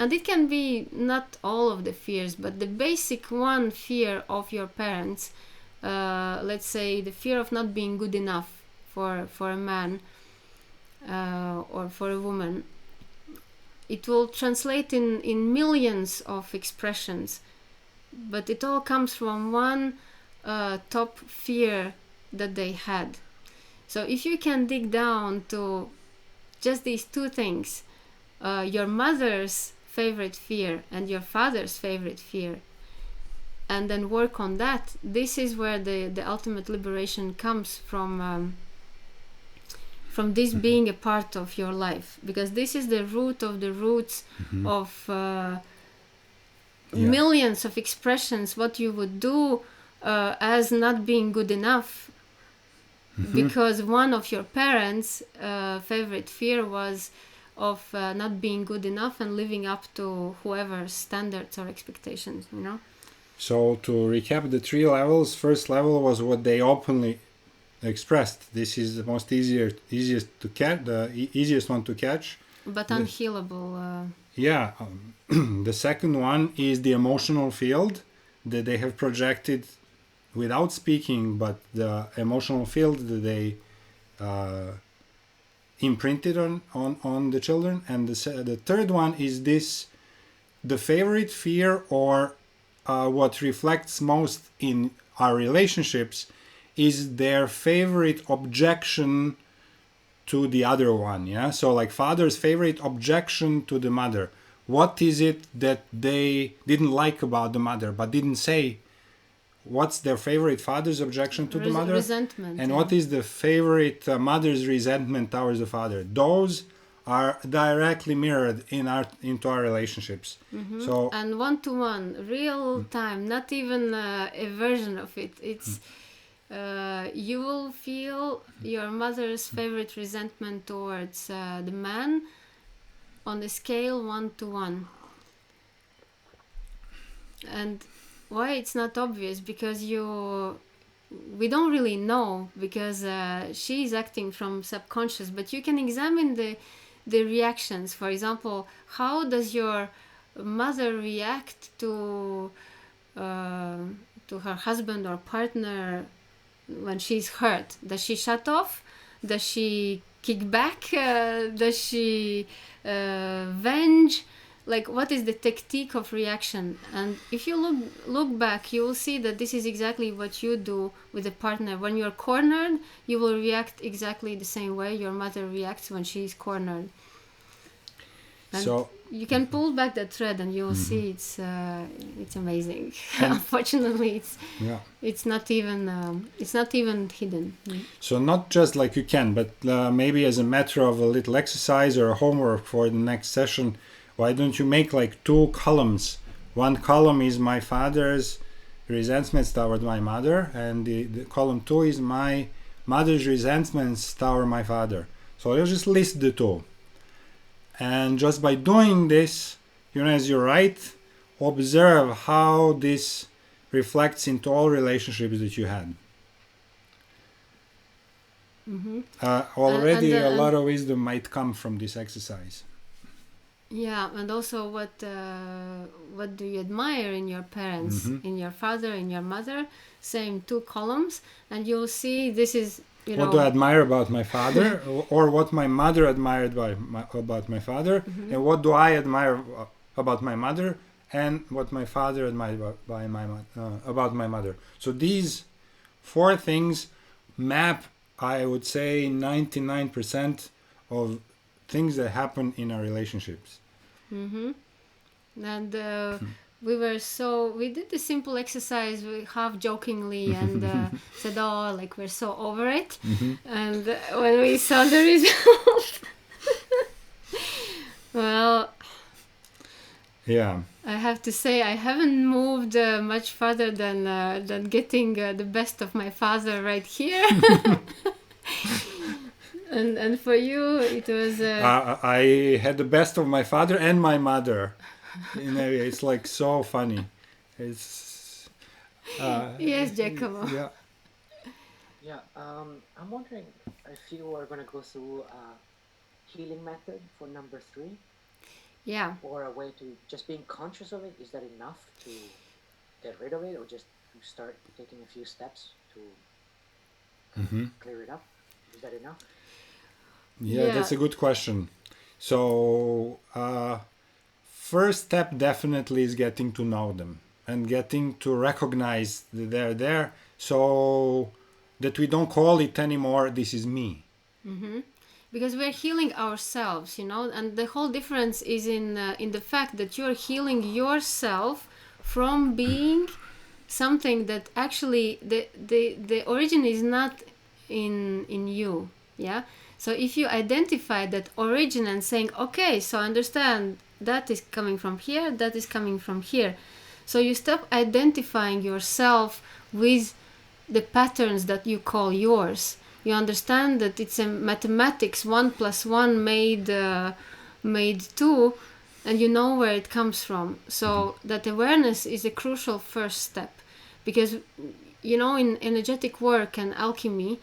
and it can be not all of the fears, but the basic one fear of your parents, let's say the fear of not being good enough for a man or for a woman, it will translate in millions of expressions, but it all comes from one top fear that they had. So if you can dig down to just these two things, your mother's favorite fear and your father's favorite fear, and then work on that, this is where the ultimate liberation comes from this being a part of your life, because this is the root of the roots of millions of expressions, what you would do as not being good enough, because one of your parents' favorite fear was of not being good enough and living up to whoever's standards or expectations, you know. So to recap the 3 levels, first level was what they openly expressed. This is the most easiest to catch, the easiest one to catch, but unhealable. The second one is the emotional field that they have projected without speaking, but the emotional field that they imprinted on the children. And the third one is the favorite fear, or what reflects most in our relationships, is their favorite objection to the other one. Yeah, so like father's favorite objection to the mother. What is it that they didn't like about the mother but didn't say? What's their favorite father's objection to the mother? Resentment. And what is the favorite mother's resentment towards the father? Those are directly mirrored into our relationships. So and one-to-one, real time, not even a version of it. It's you will feel your mother's favorite resentment towards the man on the scale 1-to-1. And why it's not obvious? Because we don't really know, because she's acting from subconscious, but you can examine the reactions. For example, how does your mother react to her husband or partner when she's hurt? Does she shut off? Does she kick back? Does she venge? like what is the technique of reaction. And if you look back, you will see that this is exactly what you do with a partner. When you're cornered, you will react exactly the same way your mother reacts when she's cornered. And So you can pull back that thread and you will see it's amazing. Unfortunately, it's not even hidden. So not just like you can, but maybe as a matter of a little exercise or a homework for the next session, why don't you make like 2 columns? One column is my father's resentments toward my mother, and the column 2 is my mother's resentments toward my father. So you'll just list the 2. And just by doing this, as you write, observe how this reflects into all relationships that you had. Already a lot of wisdom might come from this exercise. Yeah, and also what do you admire in your parents, in your father, in your mother? Same 2 columns, and you'll see this is, what do I admire about my father, or what my mother admired about my father, and what do I admire about my mother, and what my father admired about my mother. So these 4 things map, I would say, 99% of things that happen in our relationships. And we did the simple exercise half jokingly and said, oh, like we're so over it. And when we saw the result, well, yeah, I have to say I haven't moved much further than getting the best of my father right here. And for you, it was... I had the best of my father and my mother. It's like so funny. It's... yes, Giacomo. Yeah. Yeah, I'm wondering if you are going to go through a healing method for number 3. Yeah. Or a way to just being conscious of it. Is that enough to get rid of it, or just to start taking a few steps to clear it up? Is that enough? Yeah, that's a good question. So, first step definitely is getting to know them and getting to recognize that they're there, so that we don't call it anymore, this is me. Because we're healing ourselves, and the whole difference is in the fact that you're healing yourself from being something that actually the origin is not in you. Yeah. So if you identify that origin and saying, okay, so I understand that is coming from here, that is coming from here. So you stop identifying yourself with the patterns that you call yours. You understand that it's a mathematics, 1 + 1 made 2, and you know where it comes from. So that awareness is a crucial first step. Because, in energetic work and alchemy,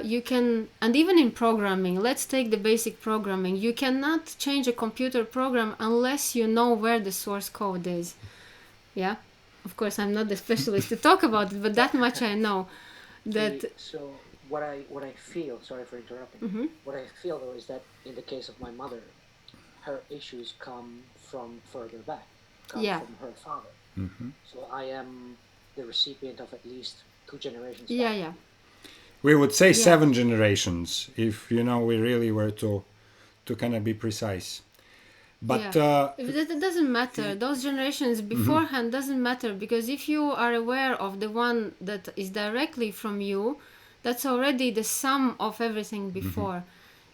you can, and even in programming, let's take the basic programming, you cannot change a computer program unless you know where the source code is. Yeah, of course I'm not the specialist to talk about it, but that much I know. That so what I feel, sorry for interrupting, what I feel though is that in the case of my mother, her issues come from further back, from her father. So I am the recipient of at least 2 generations back. Yeah. We would say 7 generations if we really were to kind of be precise. But it doesn't matter. Those generations beforehand doesn't matter, because if you are aware of the one that is directly from you, that's already the sum of everything before.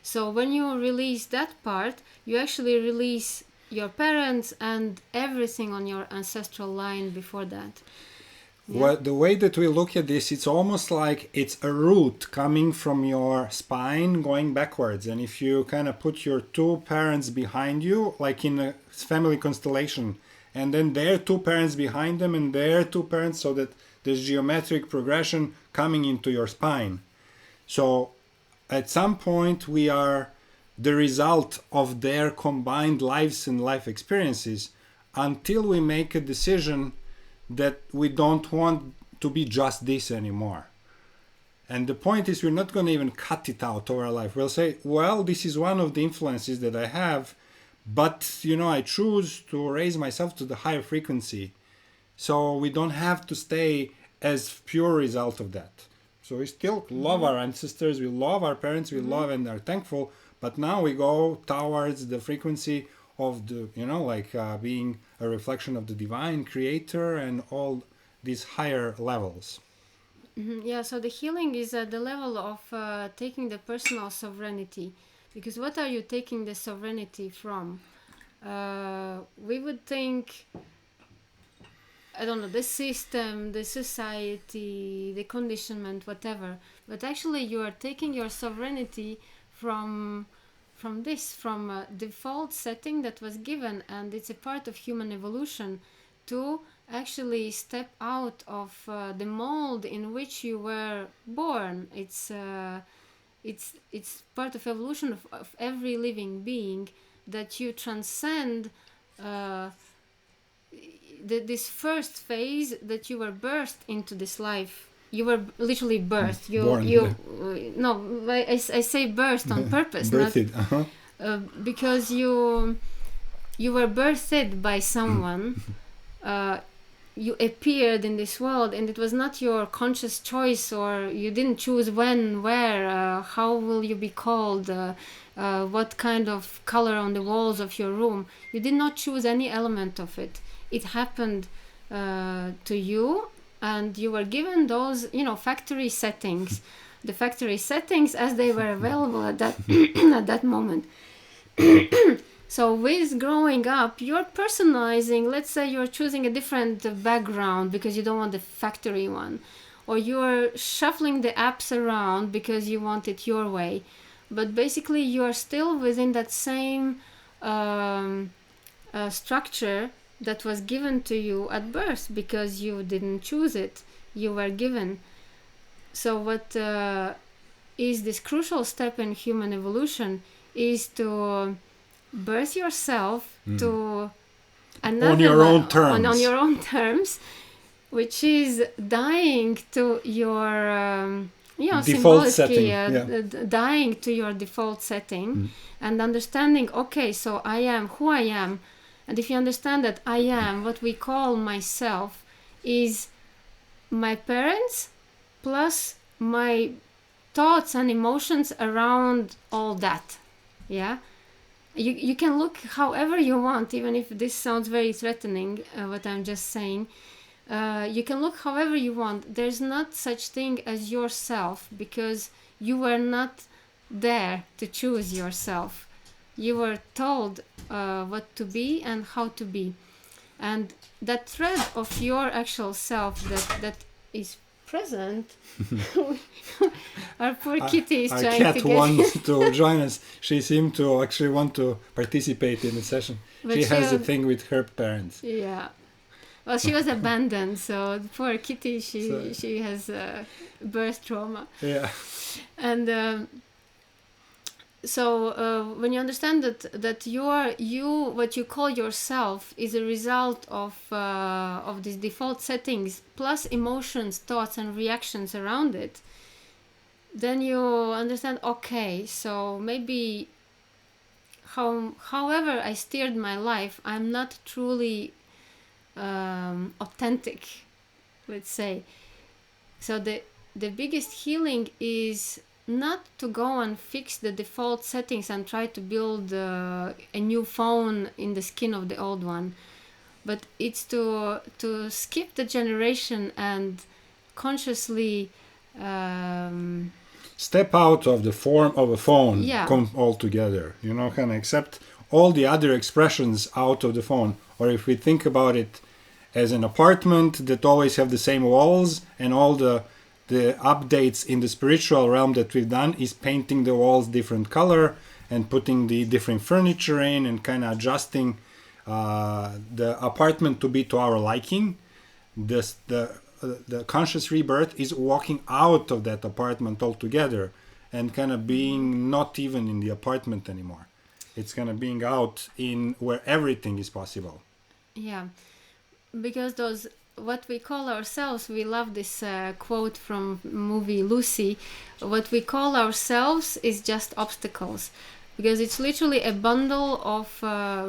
So when you release that part, you actually release your parents and everything on your ancestral line before that. Well, the way that we look at this, it's almost like it's a root coming from your spine going backwards. And if you kind of put your 2 parents behind you, like in a family constellation, and then their 2 parents behind them and their 2 parents, so that there's geometric progression coming into your spine. So at some point we are the result of their combined lives and life experiences, until we make a decision that we don't want to be just this anymore. And the point is, we're not going to even cut it out of our life. We'll say, well, this is one of the influences that I have, but I choose to raise myself to the higher frequency, so we don't have to stay as pure result of that. So we still love our ancestors, we love our parents, we love and are thankful, but now we go towards the frequency of the being a reflection of the divine creator and all these higher levels. Yeah, so the healing is at the level of taking the personal sovereignty. Because what are you taking the sovereignty from? We would think, I don't know, the system, the society, the conditionment, whatever. But actually you are taking your sovereignty from a default setting that was given, and it's a part of human evolution to actually step out of the mold in which you were born. It's part of evolution of every living being, that you transcend this first phase, that you were birthed into this life. You were literally birthed. No, I say birthed on purpose. Birthed, because you were birthed by someone. You appeared in this world, and it was not your conscious choice, or you didn't choose when, where, how will you be called, what kind of color on the walls of your room. You did not choose any element of it. It happened to you, and you were given those, factory settings. The factory settings as they were available at that at that moment. So with growing up, you're personalizing. Let's say you're choosing a different background because you don't want the factory one, or you're shuffling the apps around because you want it your way. But basically you're still within that same structure that was given to you at birth, because you didn't choose it, you were given. So what is this crucial step in human evolution is to birth yourself to another on your own terms. On your own terms, which is dying to your default setting, dying to your default setting, and understanding, okay, so I am who I am. And if you understand that I am, what we call myself, is my parents plus my thoughts and emotions around all that. Yeah. You can look however you want, even if this sounds very threatening, what I'm just saying. You can look however you want. There's not such thing as yourself, because you were not there to choose yourself. You were told what to be and how to be. And that thread of your actual self that is present. Our poor kitty is trying to get... Our cat wants to join us. She seemed to actually want to participate in the session. But she has a thing with her parents. Yeah. Well, she was abandoned, so the poor kitty, she has birth trauma. Yeah. And so when you understand that you what you call yourself is a result of these default settings plus emotions, thoughts, and reactions around it, then you understand, okay, so maybe however I steered my life, I'm not truly authentic, let's say. So the biggest healing is not to go and fix the default settings and try to build a new phone in the skin of the old one, but it's to skip the generation and consciously step out of the form of a phone, yeah, altogether. Can accept all the other expressions out of the phone. Or if we think about it as an apartment that always have the same walls, and all the updates in the spiritual realm that we've done is painting the walls different color and putting the different furniture in and kind of adjusting the apartment to be to our liking. The conscious rebirth is walking out of that apartment altogether and kind of being not even in the apartment anymore. It's kind of being out in where everything is possible. Yeah, because those what we call ourselves, we love this quote from movie Lucy, what we call ourselves is just obstacles. because it's literally a bundle of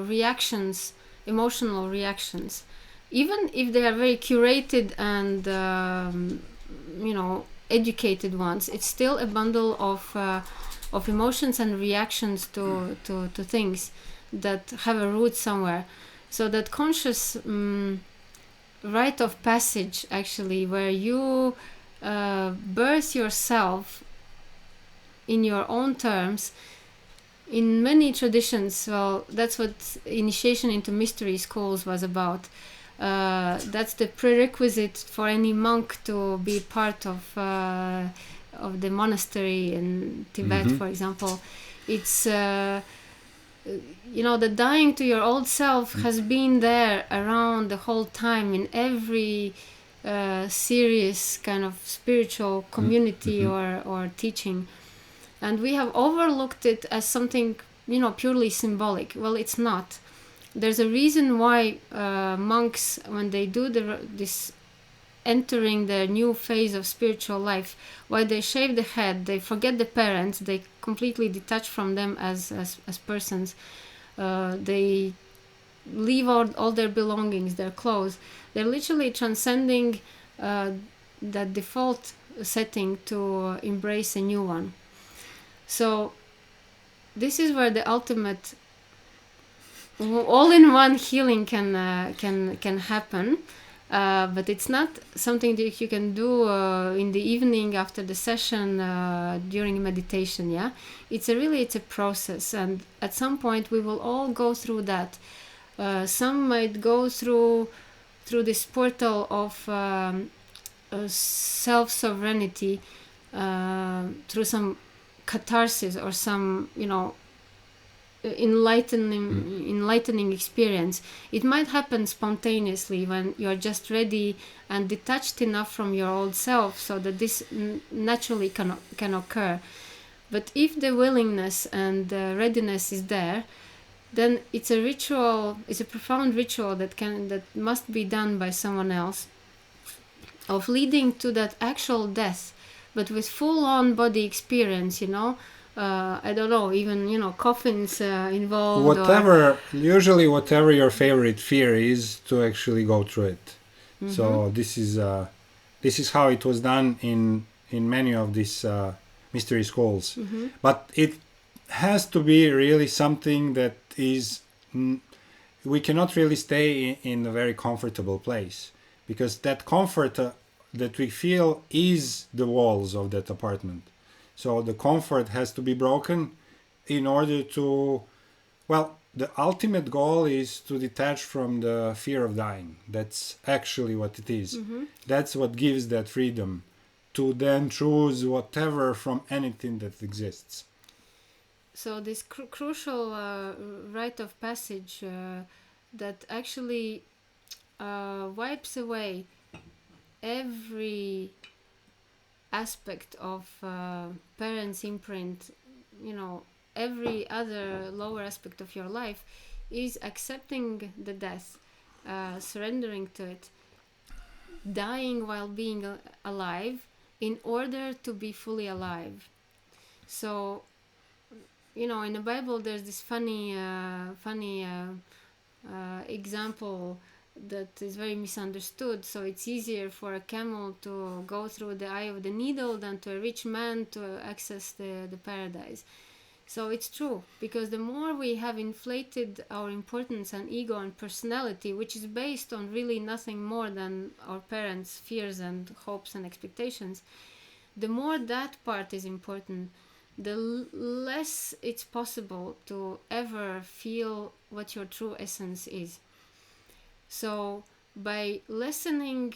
reactions, emotional reactions. Even if they are very curated and educated ones, it's still a bundle of emotions and reactions to things that have a root somewhere. So that conscious rite of passage, actually, where you birth yourself in your own terms. In many traditions, well, that's what initiation into mystery schools was about. That's the prerequisite for any monk to be part of the monastery in Tibet, for example. It's the dying to your old self has been there around the whole time in every serious kind of spiritual community or teaching. And we have overlooked it as something, purely symbolic. Well, it's not. There's a reason why monks, when they do this entering the new phase of spiritual life, why they shave the head, they forget the parents, they completely detach from them as persons. They leave all their belongings, their clothes. They're literally transcending that default setting to embrace a new one. So this is where the ultimate all-in-one healing can happen, but it's not something that you can do in the evening after the session during meditation. Yeah, it's a process, and at some point we will all go through that. Some might go through this portal of self-sovereignty through some catharsis or some enlightening experience. It might happen spontaneously when you're just ready and detached enough from your old self so that this naturally can occur. But if the willingness and the readiness is there, then it's a ritual, it's a profound ritual that must be done by someone else, of leading to that actual death, but with full-on body experience, I don't know, even, coffins involved. Usually whatever your favorite fear is, to actually go through it. So this is how it was done in many of these mystery schools. But it has to be really something that is, we cannot really stay in a very comfortable place, because that comfort that we feel is the walls of that apartment. So the comfort has to be broken in order to, well, the ultimate goal is to detach from the fear of dying. That's actually what it is. That's what gives that freedom to then choose whatever from anything that exists. So this crucial rite of passage that actually wipes away every aspect of parents' imprint, every other lower aspect of your life, is accepting the death, surrendering to it, dying while being alive in order to be fully alive. So, in the Bible there's this funny example that is very misunderstood. So it's easier for a camel to go through the eye of the needle than to a rich man to access the paradise. So it's true, because the more we have inflated our importance and ego and personality, which is based on really nothing more than our parents' fears and hopes and expectations, the more that part is important, the less it's possible to ever feel what your true essence is. So by lessening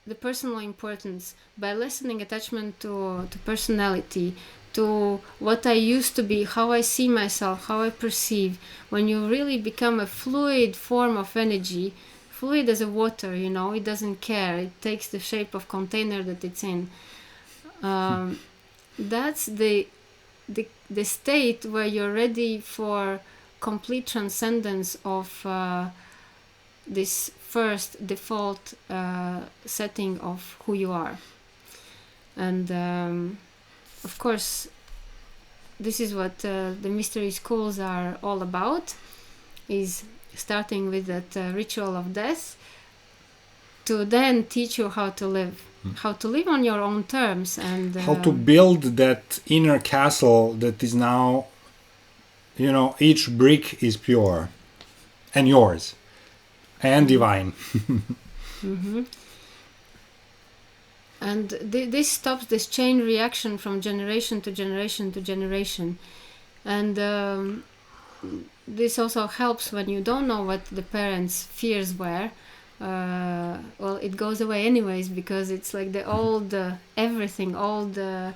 the personal importance, by lessening attachment to personality, to what I used to be, how I see myself, how I perceive, when you really become a fluid form of energy, fluid as a water, it doesn't care, it takes the shape of container that it's in. That's the state where you're ready for complete transcendence of this first default setting of who you are. And of course, this is what the mystery schools are all about, is starting with that ritual of death, to then teach you how to live, how to live on your own terms, and how to build that inner castle that is now, each brick is pure and yours and divine. And this stops this chain reaction from generation to generation to generation. And this also helps when you don't know what the parents' fears were. Well, it goes away anyways, because it's like the old everything, all the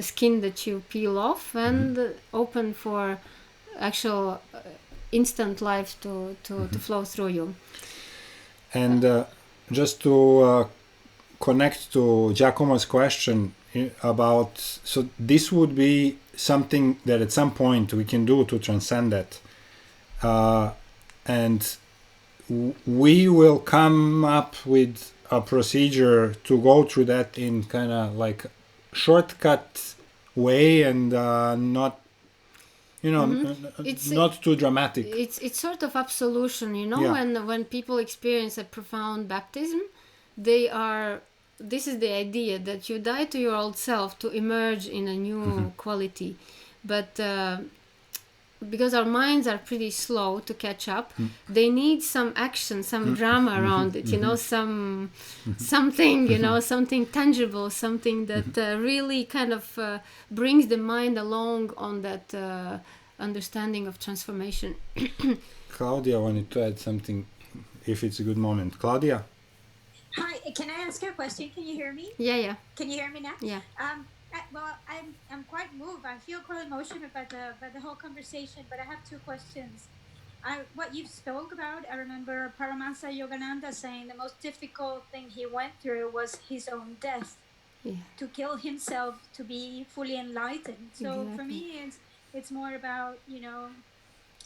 skin that you peel off and open for actual instant life to flow through you. And just to connect to Giacomo's question about, so this would be something that at some point we can do to transcend that. And we will come up with a procedure to go through that in kind of like shortcut way, and not not too dramatic. It's sort of absolution, Yeah. when people experience a profound baptism, this is the idea that you die to your old self to emerge in a new quality. But because our minds are pretty slow to catch up, they need some action, some drama around it, something, something tangible, something that really kind of brings the mind along on that understanding of transformation. Claudia wanted to add something, if it's a good moment. Claudia? Hi, can I ask you a question? Can you hear me? Yeah. Can you hear me now? Yeah. Well, I'm quite moved. I feel quite emotional about the whole conversation, but I have two questions. What you spoke about, I remember Paramahansa Yogananda saying the most difficult thing he went through was his own death, to kill himself to be fully enlightened. So Exactly. for me, it's more about,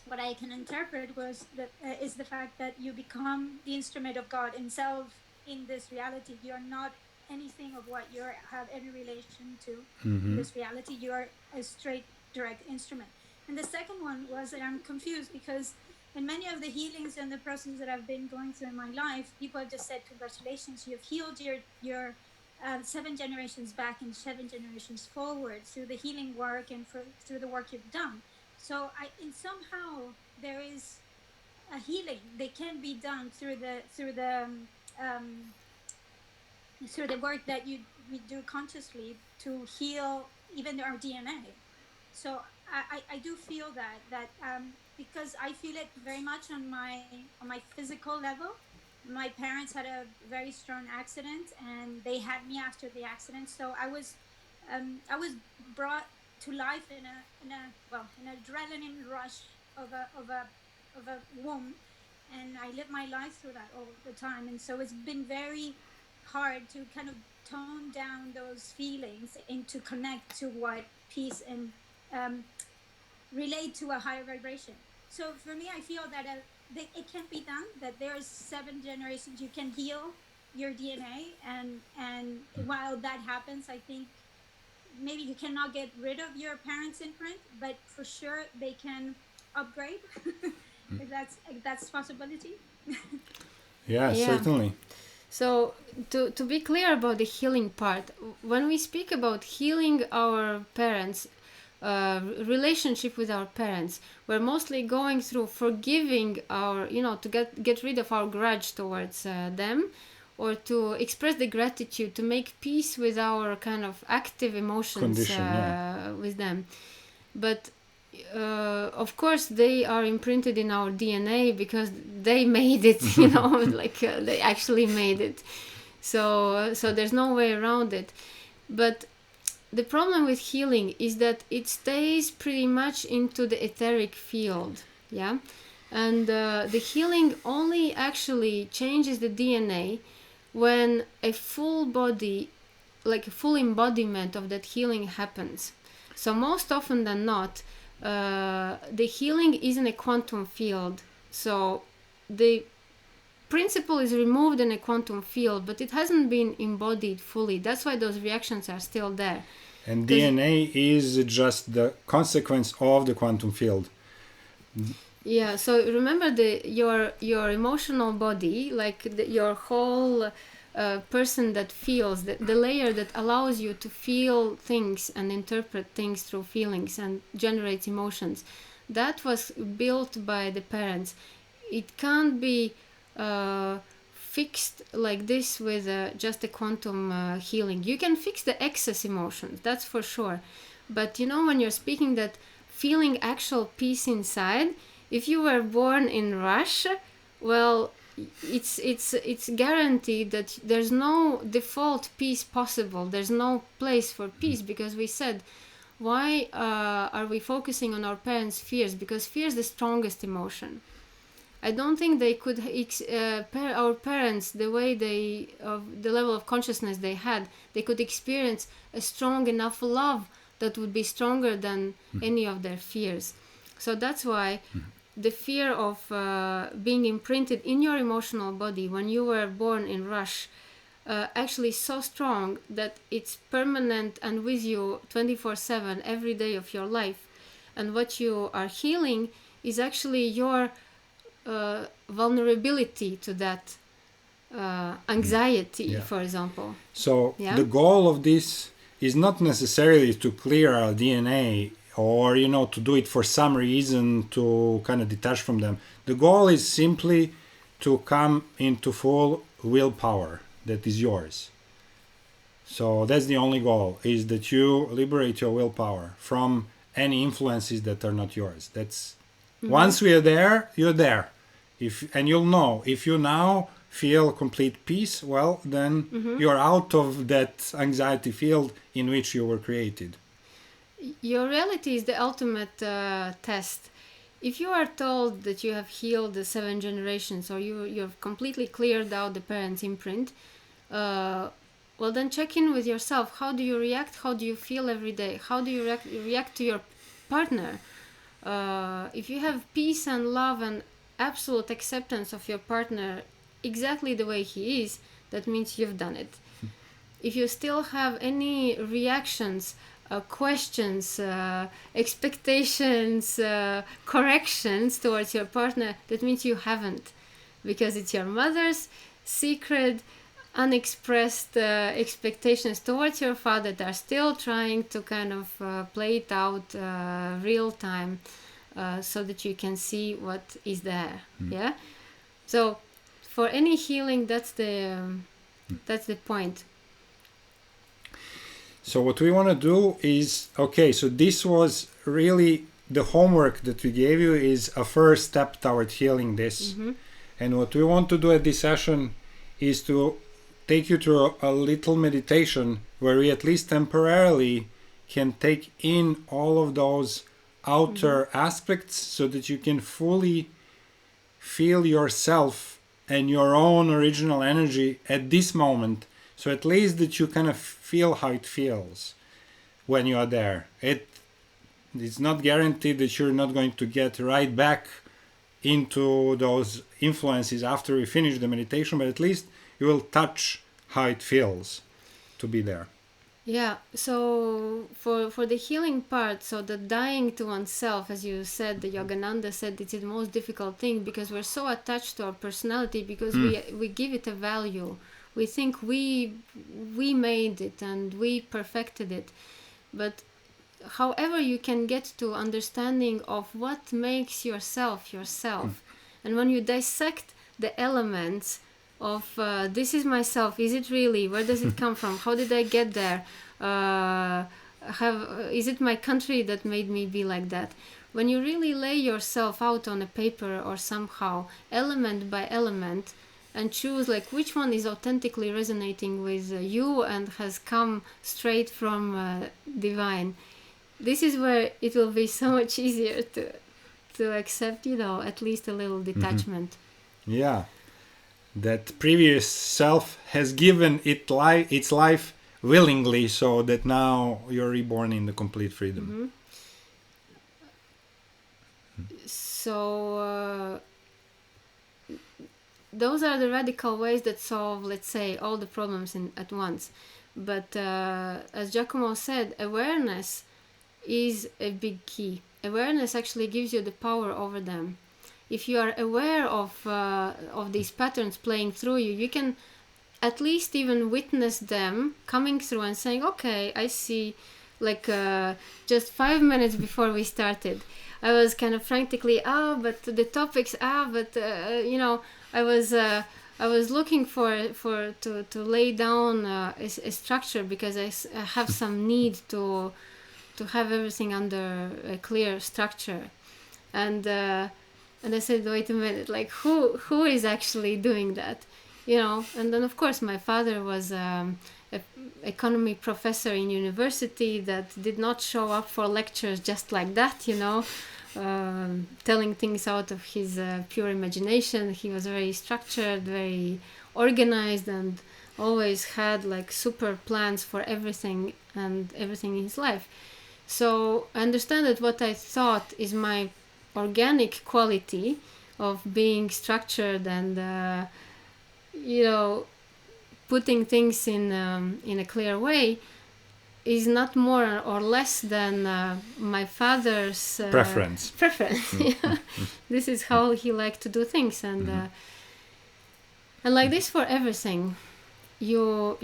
what I can interpret was that is the fact that you become the instrument of God Himself in this reality. You're not anything of what you have any relation to in this reality. You're a straight, direct instrument. And the second one was that I'm confused, because in many of the healings and the process that I've been going through in my life, people have just said, congratulations, you've healed your 7 generations back and 7 generations forward through the healing work and through the work you've done. So somehow there is a healing that can be done through the work that we do consciously to heal even our DNA. So I do feel that because I feel it very much on my physical level. My parents had a very strong accident, and they had me after the accident. So I was brought to life in an adrenaline rush of a womb, and I lived my life through that all the time. And so it's been very hard to kind of tone down those feelings and to connect to what peace and relate to a higher vibration. So for me, I feel that it can be done, that there's 7 generations you can heal your DNA, and while that happens, I think maybe you cannot get rid of your parents' imprint, but for sure they can upgrade if that's a possibility. Yeah, certainly. So to be clear about the healing part, when we speak about healing our parents, relationship with our parents, we're mostly going through forgiving our, to get rid of our grudge towards them, or to express the gratitude, to make peace with our kind of active emotions with them. But of course they are imprinted in our DNA because they made it, they actually made it. So there's no way around it. But the problem with healing is that it stays pretty much into the etheric field, yeah? And the healing only actually changes the DNA when a full body, like a full embodiment of that healing happens. So most often than not, the healing is in a quantum field. So the principle is removed in a quantum field, but it hasn't been embodied fully. That's why those reactions are still there. And DNA is just the consequence of the quantum field. Yeah, so remember your emotional body, like your whole person that feels, the layer that allows you to feel things and interpret things through feelings and generates emotions, that was built by the parents. It can't be fixed like this with just a quantum healing. You can fix the excess emotions, that's for sure. But you know, when you're speaking that feeling actual peace inside, if you were born in Russia, well, it's guaranteed that there's no default peace possible. There's no place for peace, because we said, why are we focusing on our parents' fears? Because fear is the strongest emotion. I don't think they could our parents, the way the level of consciousness they had, they could experience a strong enough love that would be stronger than any of their fears. So that's why the fear of being imprinted in your emotional body when you were born in Rush actually so strong that it's permanent and with you 24/7 every day of your life. And what you are healing is actually your vulnerability to that anxiety, for example. So the goal of this is not necessarily to clear our DNA or, you know, to do it for some reason to kind of detach from them. The goal is simply to come into full willpower that is yours. So that's the only goal, is that you liberate your willpower from any influences that are not yours. That's once we are there, you're there. And you'll know, if you now feel complete peace, well, then you're out of that anxiety field in which you were created. Your reality is the ultimate test. If you are told that you have healed the 7 generations, or you've completely cleared out the parents' imprint, well, then check in with yourself. How do you react? How do you feel every day? How do you react to your partner? If you have peace and love and absolute acceptance of your partner exactly the way he is, that means you've done it. If you still have any reactions, questions, expectations, corrections towards your partner, that means you haven't, because it's your mother's secret, unexpressed expectations towards your father that are still trying to kind of play it out real time, so that you can see what is there. Yeah. So for any healing, that's the point. So what we want to do is, okay, so this was really the homework that we gave you, is a first step toward healing this. And what we want to do at this session is to take you through a little meditation where we at least temporarily can take in all of those outer aspects, so that you can fully feel yourself and your own original energy at this moment. So at least that you kind of feel how it feels when you are there. It's not guaranteed that you're not going to get right back into those influences after we finish the meditation, but at least you will touch how it feels to be there. Yeah, so for the healing part, so the dying to oneself, as you said, the Yogananda said, it's the most difficult thing, because we're so attached to our personality, because we give it a value. We think we made it and we perfected it. But however you can get to understanding of what makes yourself yourself, and when you dissect the elements of this is myself, is it really, where does it come from, how did I get there, is it my country that made me be like that? When you really lay yourself out on a paper or somehow, element by element, and choose like which one is authentically resonating with you and has come straight from divine, this is where it will be so much easier to accept, you know, at least a little detachment. Yeah. That previous self has given its life willingly, so that now you're reborn in the complete freedom. So those are the radical ways that solve, let's say, all the problems at once. But as Giacomo said, awareness is a big key. Awareness actually gives you the power over them. If you are aware of these patterns playing through you, you can at least even witness them coming through and saying, okay, I see. Like just 5 minutes before we started, I was kind of frantically, but the topics, but you know, I was looking to lay down a structure, because I have some need to have everything under a clear structure. And I said, wait a minute, like who is actually doing that, you know? And then of course my father was an economy professor in university that did not show up for lectures just like that, you know, telling things out of his pure imagination. He was very structured, very organized, and always had like super plans for everything and everything in his life. So I understand that what I thought is my organic quality of being structured and you know, putting things in a clear way is not more or less than my father's preference. Yeah. This is how he liked to do things, and like this for everything. You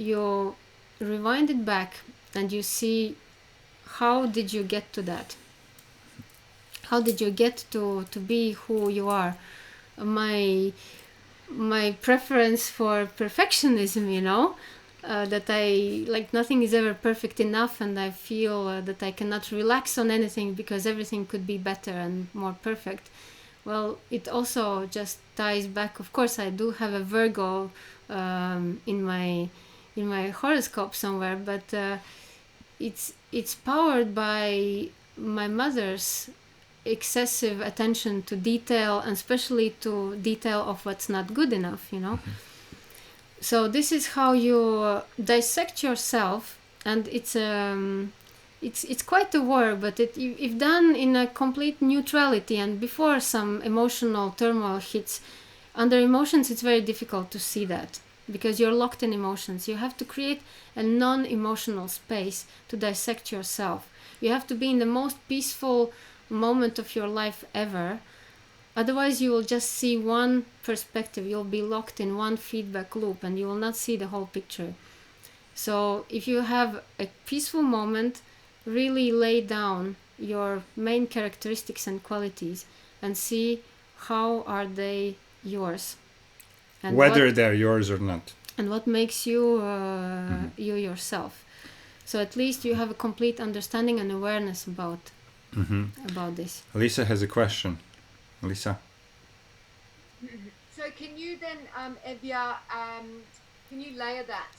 rewind it back and you see, how did you get to that? How did you get to be who you are? My preference for perfectionism, you know, that I like, nothing is ever perfect enough, and I feel that I cannot relax on anything because everything could be better and more perfect. Well, it also just ties back. Of course, I do have a Virgo in my horoscope somewhere, but it's powered by my mother's excessive attention to detail, and especially to detail of what's not good enough, you know. So this is how you dissect yourself, and it's quite a work, but if done in a complete neutrality and before some emotional turmoil hits. Under emotions, it's very difficult to see that, because you're locked in emotions. You have to create a non-emotional space to dissect yourself. You have to be in the most peaceful moment of your life ever. Otherwise, you will just see one perspective. You'll be locked in one feedback loop, and you will not see the whole picture. So if you have a peaceful moment, really lay down your main characteristics and qualities and see how are they yours. And whether they're yours or not. And what makes you you yourself. So at least you have a complete understanding and awareness about this. Lisa has a question. Lisa. So can you then, Evia, can you layer that,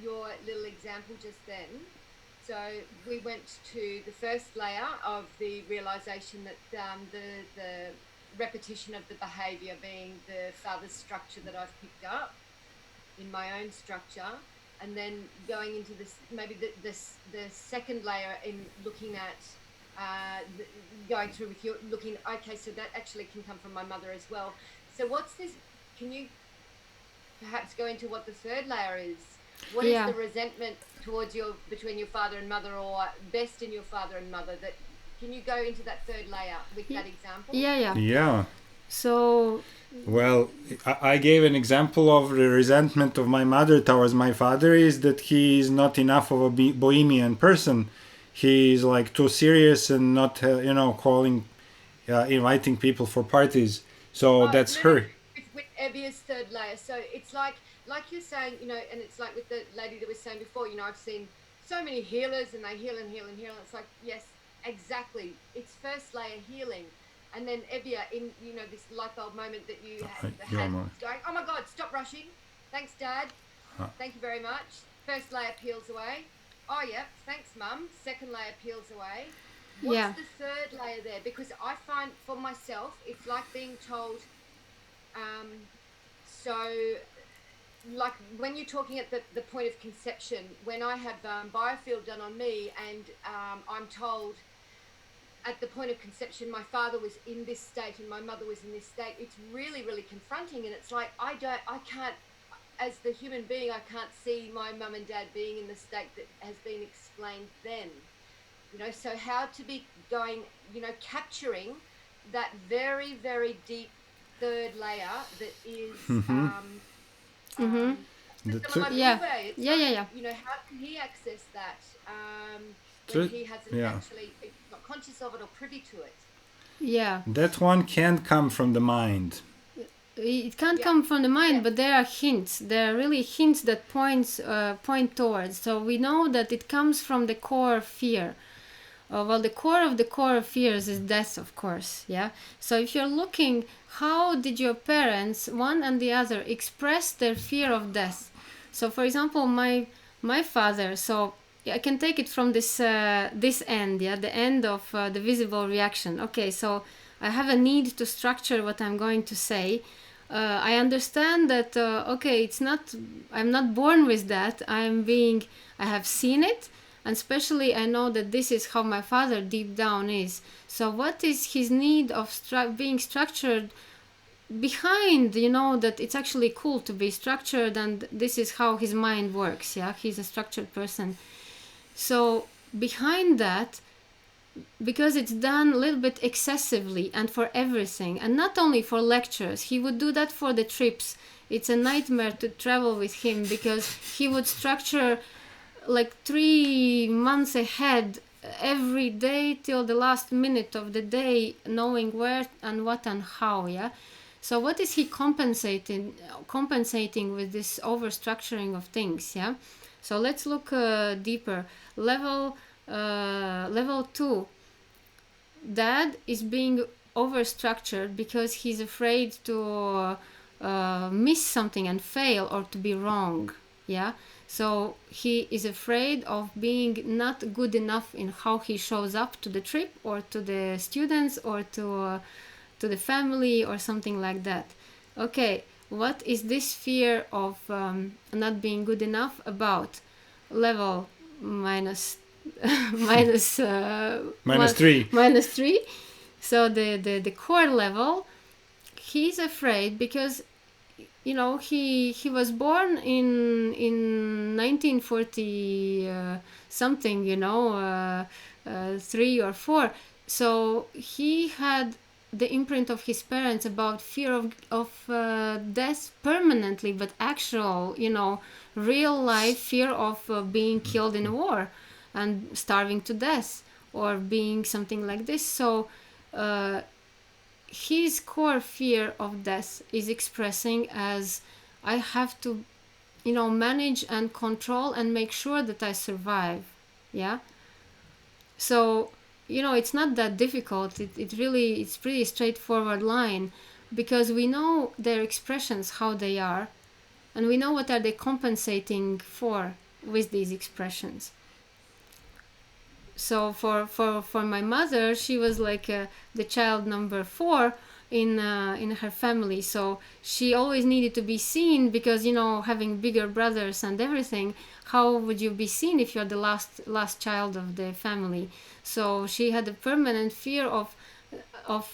your little example just then? So we went to the first layer of the realization that the repetition of the behavior being the father's structure that I've picked up in my own structure, and then going into this, maybe the second layer in looking at going through with you, looking, okay, so that actually can come from my mother as well. So what's this? Can you perhaps go into what the third layer is? What is the resentment towards between your father and mother, or best in your father and mother? That, can you go into that third layer with that example? Yeah. So, well, I gave an example of the resentment of my mother towards my father is that he is not enough of a bohemian person. He's like too serious and not, calling, inviting people for parties. So that's her. With Evia's third layer. So it's like you're saying, and it's like with the lady that was saying before, I've seen so many healers and they heal and heal and heal. And it's like, yes, exactly. It's first layer healing. And then Evia, in, this light bulb moment that you had going, oh my God, stop rushing. Thanks, Dad. Thank you very much. First layer peels away. Oh, yeah, thanks, Mum. Second layer peels away. What's the third layer there? Because I find for myself, it's like being told, so like when you're talking at the point of conception, when I have biofield done on me and I'm told at the point of conception, my father was in this state and my mother was in this state, it's really, really confronting. And it's like, I can't, as the human being, I can't see my mum and dad being in the state that has been explained then. You know, so how to be going, you know, capturing that very, very deep third layer that is Yeah. Yeah. you know, how can he access that when he hasn't actually not conscious of it or privy to it? Yeah. That one can't come from the mind. It can't come from the mind, but there are hints. There are really hints that point towards. So we know that it comes from the core fear. Well, the core of fears is death, of course. Yeah. So if you're looking, how did your parents, one and the other, express their fear of death? So, for example, my father. So I can take it from this end. Yeah, the end of the visible reaction. Okay. So I have a need to structure what I'm going to say. I understand that. Okay, I'm not born with that. I have seen it. And especially I know that this is how my father deep down is. So what is his need of being structured behind, you know, that it's actually cool to be structured, and this is how his mind works. Yeah, he's a structured person. So behind that, because it's done a little bit excessively and for everything, and not only for lectures, he would do that for the trips. It's a nightmare to travel with him because he would structure like 3 months ahead every day till the last minute of the day, knowing where and what and how. Yeah. So what is he compensating with this over structuring of things? Yeah. So let's look deeper. Level 2. Dad is being over structured because he's afraid to miss something and fail, or to be wrong. Yeah. So he is afraid of being not good enough in how he shows up to the trip, or to the students, or to the family, or something like that. Okay, what is this fear of not being good enough about? Level minus 3. Minus 3. So the core level, he's afraid because, you know, he was born in 1940 something, you know, 3 or 4. So he had the imprint of his parents about fear of death permanently, but actual, you know, real life fear of being killed in a war and starving to death, or being something like this. So his core fear of death is expressing as, I have to, you know, manage and control and make sure that I survive. Yeah. So, you know, it's not that difficult. It's pretty straightforward line, because we know their expressions, how they are, and we know what are they compensating for with these expressions. So for my mother, she was like the child number 4 in her family. So she always needed to be seen, because, you know, having bigger brothers and everything, how would you be seen if you're the last child of the family? So she had a permanent fear of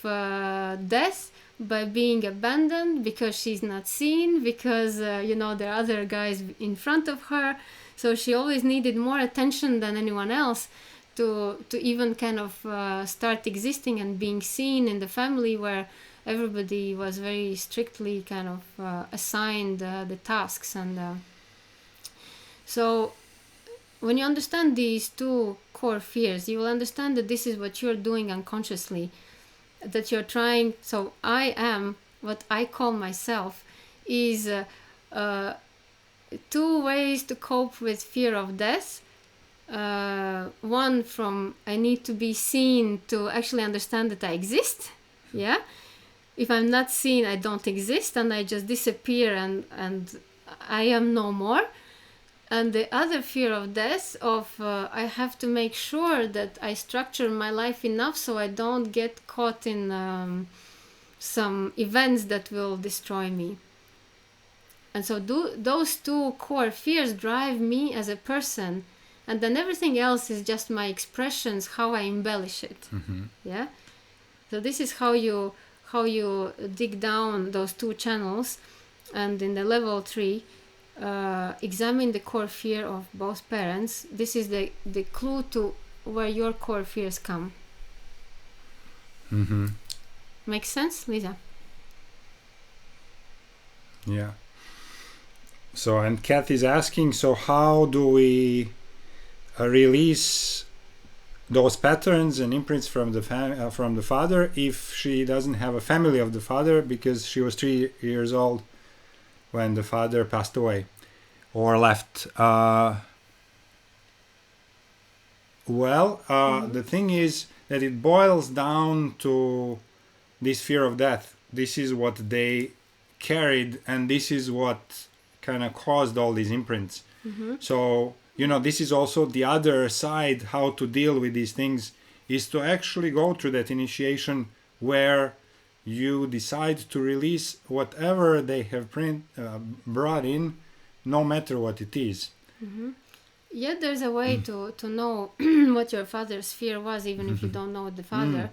death by being abandoned, because she's not seen, because you know, there are other guys in front of her. So she always needed more attention than anyone else to even kind of start existing and being seen in the family, where everybody was very strictly kind of assigned the tasks. And so when you understand these two core fears, you will understand that this is what you're doing unconsciously, that you're trying. So I am, what I call myself, is 2 ways to cope with fear of death. One, from I need to be seen to actually understand that I exist. Yeah. If I'm not seen, I don't exist, and I just disappear, and I am no more. And the other fear of death, of I have to make sure that I structure my life enough so I don't get caught in some events that will destroy me. And so those 2 core fears drive me as a person, and then everything else is just my expressions, how I embellish it. Yeah. So this is how you dig down those 2 channels. And in the level 3, examine the core fear of both parents, this is the clue to where your core fears come. Mm-hmm. Makes sense, Lisa? Yeah. So, and Kathy's asking, so how do we release those patterns and imprints from the from the father if she doesn't have a family of the father because she was 3 years old when the father passed away or left? The thing is that it boils down to this fear of death. This is what they carried, and this is what kind of caused all these imprints. Mm-hmm. So, this is also the other side, how to deal with these things, is to actually go through that initiation where you decide to release whatever they have brought in, no matter what it is. Mm-hmm. Yet there's a way to know what your father's fear was, even if you don't know the father.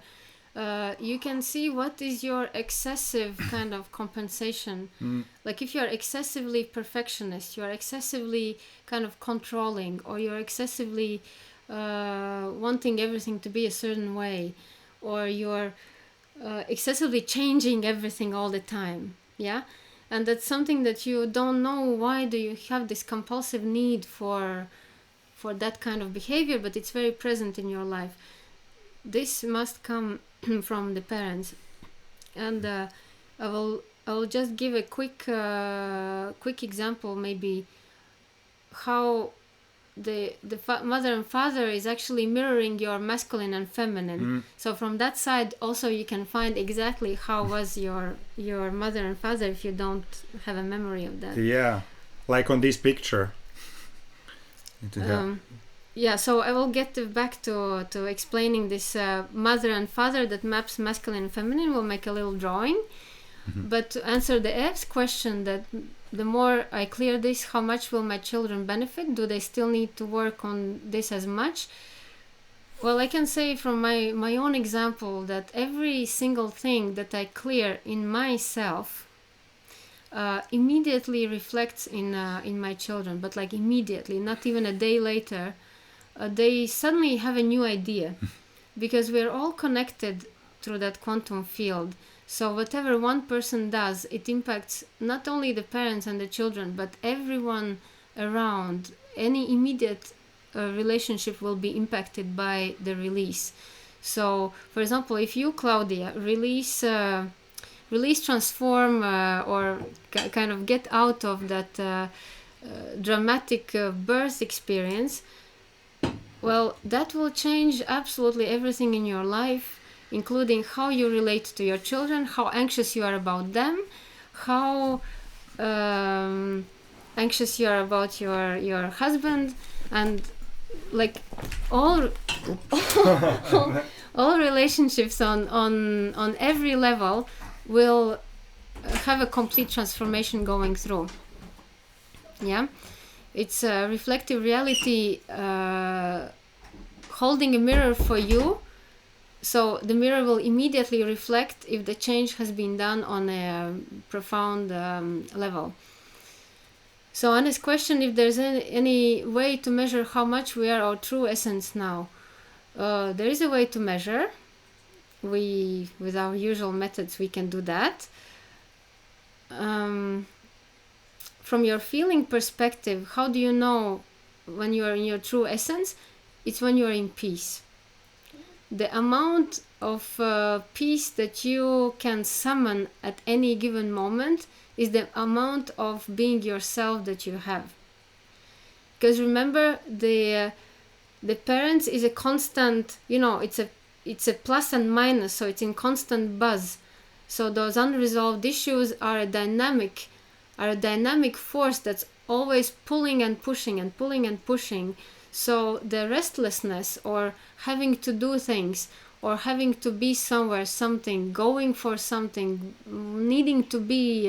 You can see what is your excessive kind of compensation. Like if you're excessively perfectionist, you're excessively kind of controlling, or you're excessively wanting everything to be a certain way, or you're excessively changing everything all the time. Yeah, and that's something that you don't know. Why do you have this compulsive need for that kind of behavior? But it's very present in your life. This must come from the parents, and I will just give a quick example, maybe how the mother and father is actually mirroring your masculine and feminine. So from that side also you can find exactly how was your mother and father if you don't have a memory of that. Yeah, like on this picture. Yeah, so I will get back to explaining this mother and father that maps masculine and feminine. We'll make a little drawing. But to answer the F's question, that the more I clear this, how much will my children benefit? Do they still need to work on this as much? Well, I can say from my own example that every single thing that I clear in myself immediately reflects in my children, but like immediately, not even a day later. They suddenly have a new idea because we're all connected through that quantum field. So whatever one person does, it impacts not only the parents and the children, but everyone around. Any immediate relationship will be impacted by the release. So, for example, if you, Claudia, release, transform, or kind of get out of that dramatic birth experience, well, that will change absolutely everything in your life, including how you relate to your children, how anxious you are about them, how anxious you are about your husband, and like all relationships on every level will have a complete transformation going through. Yeah. It's a reflective reality holding a mirror for you. So the mirror will immediately reflect if the change has been done on a profound level. So Anna's question, if there's any way to measure how much we are our true essence now. There is a way to measure. With our usual methods, we can do that. From your feeling perspective, how do you know when you are in your true essence? It's when you are in peace. The amount of peace that you can summon at any given moment is the amount of being yourself that you have. Because remember, the parents is a constant, it's a plus and minus, so it's in constant buzz. So those unresolved issues are a dynamic force that's always pulling and pushing and pulling and pushing. So the restlessness, or having to do things, or having to be somewhere, something, going for something, needing to be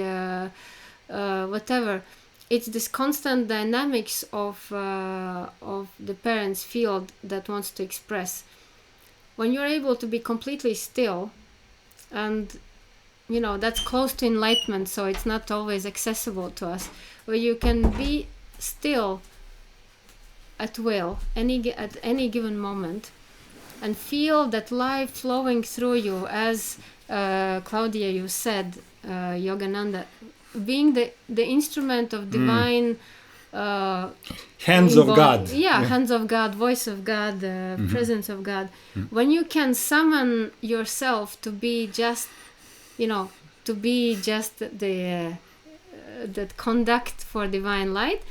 whatever, it's this constant dynamics of the parent's field that wants to express. When you're able to be completely still and that's close to enlightenment, so it's not always accessible to us, where you can be still at will at any given moment and feel that life flowing through you, as Claudia, you said, Yogananda, being the instrument of divine hands of God. Hands of God, voice of God, presence of God. When you can summon yourself to be just the that conduct for divine light,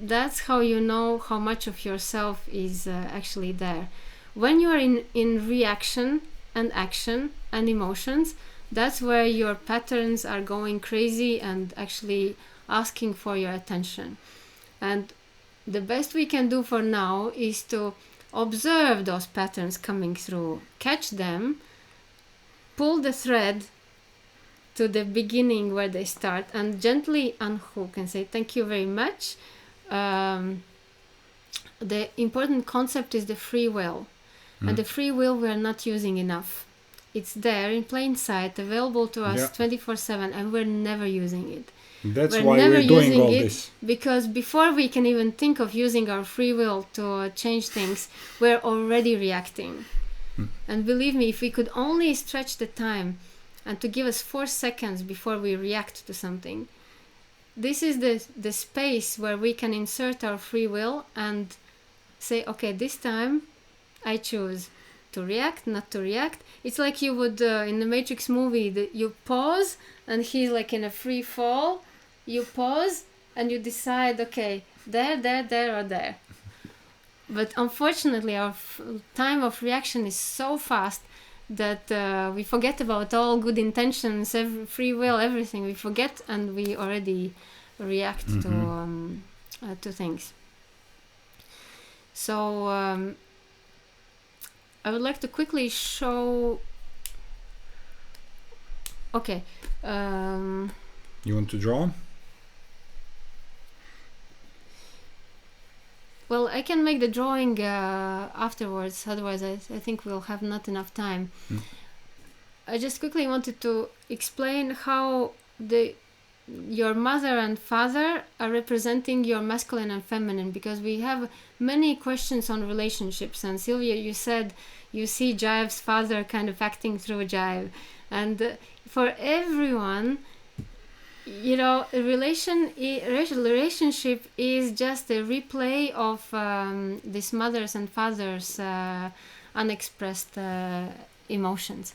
that's how you know how much of yourself is actually there. When you are in reaction and action and emotions, that's where your patterns are going crazy and actually asking for your attention. And the best we can do for now is to observe those patterns coming through, catch them, pull the thread to the beginning where they start, and gently unhook and say thank you very much. The important concept is the free will. And the free will we are not using enough. It's there in plain sight, available to us 24/7, and we're never using it. That's why we're doing all this. Because before we can even think of using our free will to change things, we're already reacting. And believe me, if we could only stretch the time and to give us 4 seconds before we react to something, this is the space where we can insert our free will and say, okay, this time I choose to react, not to react. It's like you would, in the Matrix movie, you pause and he's like in a free fall. You pause and you decide, okay, there, or there. But unfortunately, our time of reaction is so fast that we forget about all good intentions, free will, everything. We forget and we already react to things. So I would like to quickly show. Okay. You want to draw? Well, I can make the drawing afterwards. Otherwise, I think we'll have not enough time. I just quickly wanted to explain how your mother and father are representing your masculine and feminine, because we have many questions on relationships. And Sylvia, you said you see Jive's father kind of acting through Jive, and for everyone, a relationship is just a replay of this mother's and father's unexpressed emotions.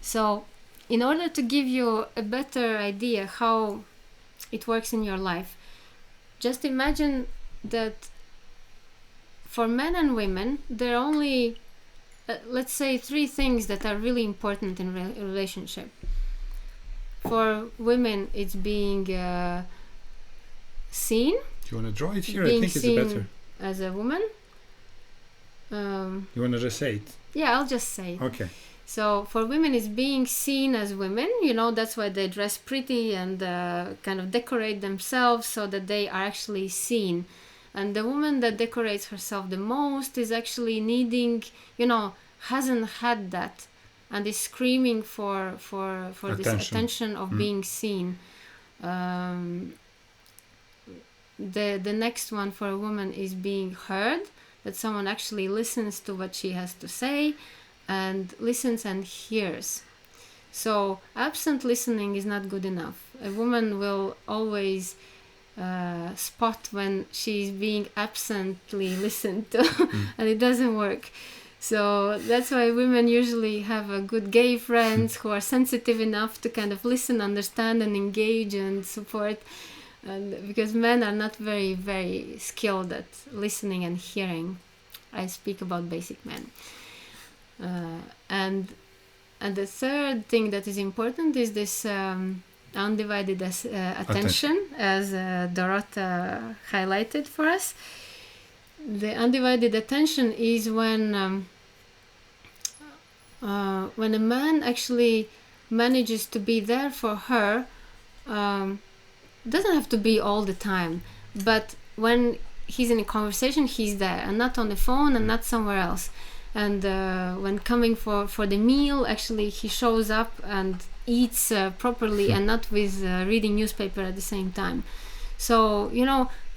So in order to give you a better idea how it works in your life, just imagine that for men and women, there are only, let's say, 3 things that are really important in a relationship. For women, it's being seen. Do you want to draw it here? I think it's better. As a woman. You want to just say it? Yeah, I'll just say it. Okay. So for women, it's being seen as women. That's why they dress pretty and kind of decorate themselves so that they are actually seen. And the woman that decorates herself the most is actually needing, hasn't had that, and is screaming for this attention of being seen. The next one for a woman is being heard, that someone actually listens to what she has to say and listens and hears. So absent listening is not good enough. A woman will always spot when she's being absently listened to, and it doesn't work. So that's why women usually have a good gay friends who are sensitive enough to kind of listen, understand, and engage and support. And because men are not very, very skilled at listening and hearing. I speak about basic men. And the third thing that is important is this undivided attention, as Dorota highlighted for us. The undivided attention is when a man actually manages to be there for her. Doesn't have to be all the time, but when he's in a conversation, he's there, and not on the phone and not somewhere else. and when coming for the meal, actually he shows up and eats properly and not with reading newspaper at the same time. So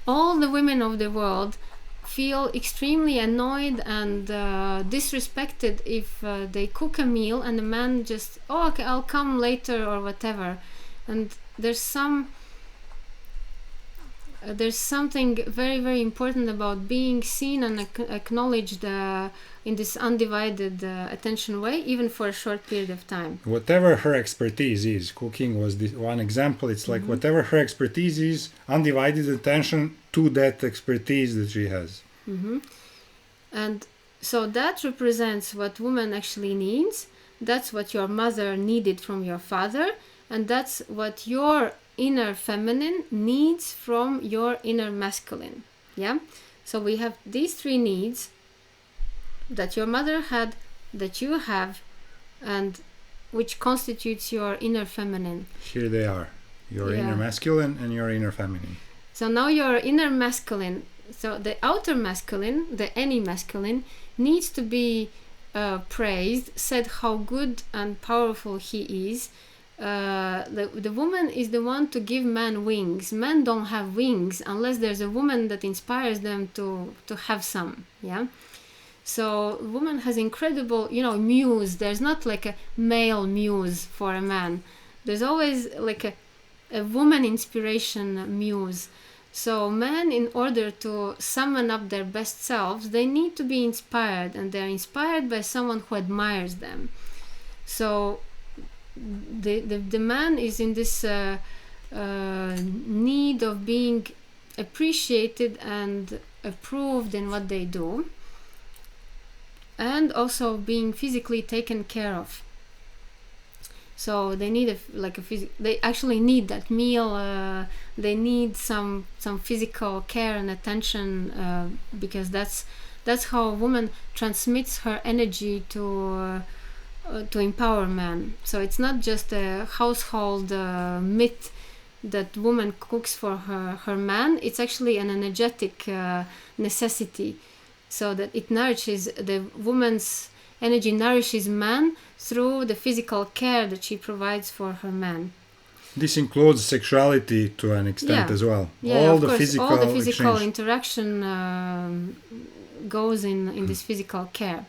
all the women of the world feel extremely annoyed and disrespected if they cook a meal and the man just, oh, okay, I'll come later or whatever. And there's something very, very important about being seen and acknowledged in this undivided attention way, even for a short period of time. Whatever her expertise is, cooking was this one example. It's like whatever her expertise is, undivided attention to that expertise that she has. And so that represents what woman actually needs. That's what your mother needed from your father, and that's what your inner feminine needs from your inner masculine. Yeah? So we have these three needs that your mother had, that you have, and which constitutes your inner feminine. Here they are. Your inner masculine and your inner feminine. So now your inner masculine, so the outer masculine, the any masculine, needs to be praised, said how good and powerful he is. The woman is the one to give man wings. Men don't have wings unless there's a woman that inspires them to have some. Yeah. So woman has incredible, muse. There's not like a male muse for a man. There's always like a woman inspiration muse. So men, in order to summon up their best selves, they need to be inspired, and they're inspired by someone who admires them. So the man is in this need of being appreciated and approved in what they do, and also being physically taken care of. So they need they actually need that meal. They need some physical care and attention because that's how a woman transmits her energy to empower man. So it's not just a household myth that woman cooks for her man. It's actually an energetic necessity, so that it nourishes the woman's energy, nourishes man through the physical care that she provides for her man. This includes sexuality to an extent as well. Yeah, all of the course, physical all the physical exchange. interaction goes in this physical care.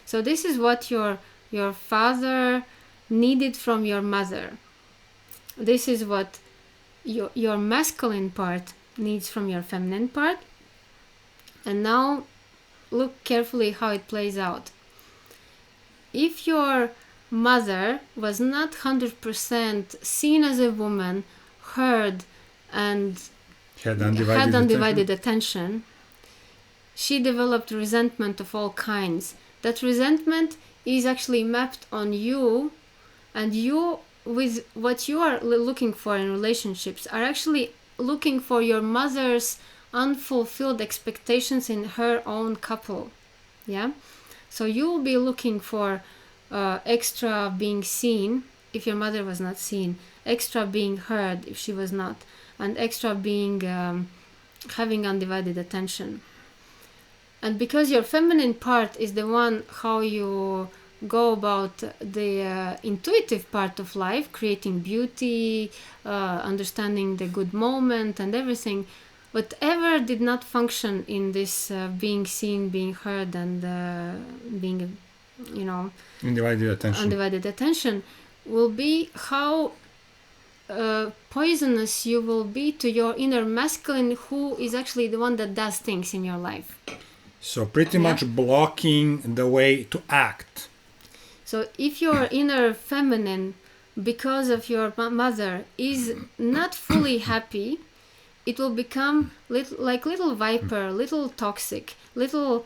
So this is what your father needed from your mother. This is what your masculine part needs from your feminine part. And now look carefully how it plays out. If your mother was not 100% seen as a woman, heard, and had undivided attention, she developed resentment of all kinds. That resentment is actually mapped on you, and you, with what you are looking for in relationships, are actually looking for your mother's unfulfilled expectations in her own couple. Yeah? So you will be looking for extra being seen if your mother was not seen, extra being heard if she was not, and extra being having undivided attention. And because your feminine part is the one how you go about the intuitive part of life, creating beauty, understanding the good moment and everything, whatever did not function in this being seen, being heard, and being, undivided attention will be how poisonous you will be to your inner masculine, who is actually the one that does things in your life. So pretty much blocking the way to act. So if your inner feminine, because of your mother, is not fully happy, it will become little viper, little toxic, little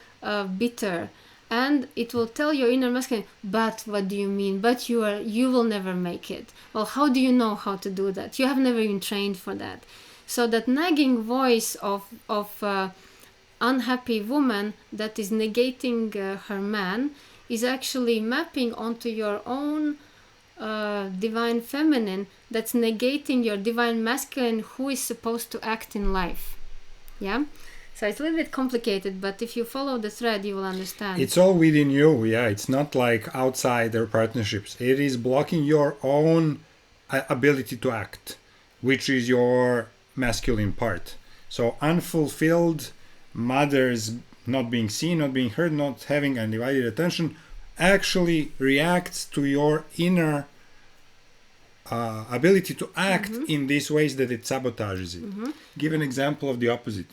bitter, and it will tell your inner masculine, but what do you mean? But you will never make it. Well, how do you know how to do that? You have never been trained for that. So that nagging voice of unhappy woman that is negating her man is actually mapping onto your own divine feminine that's negating your divine masculine, who is supposed to act in life. Yeah. So it's a little bit complicated, but if you follow the thread, you will understand. It's all within you. Yeah, it's not like outside or partnerships. It is blocking your own ability to act, which is your masculine part. So unfulfilled mothers not being seen, not being heard, not having undivided attention actually reacts to your inner ability to act in these ways that it sabotages it. Give an example of the opposite.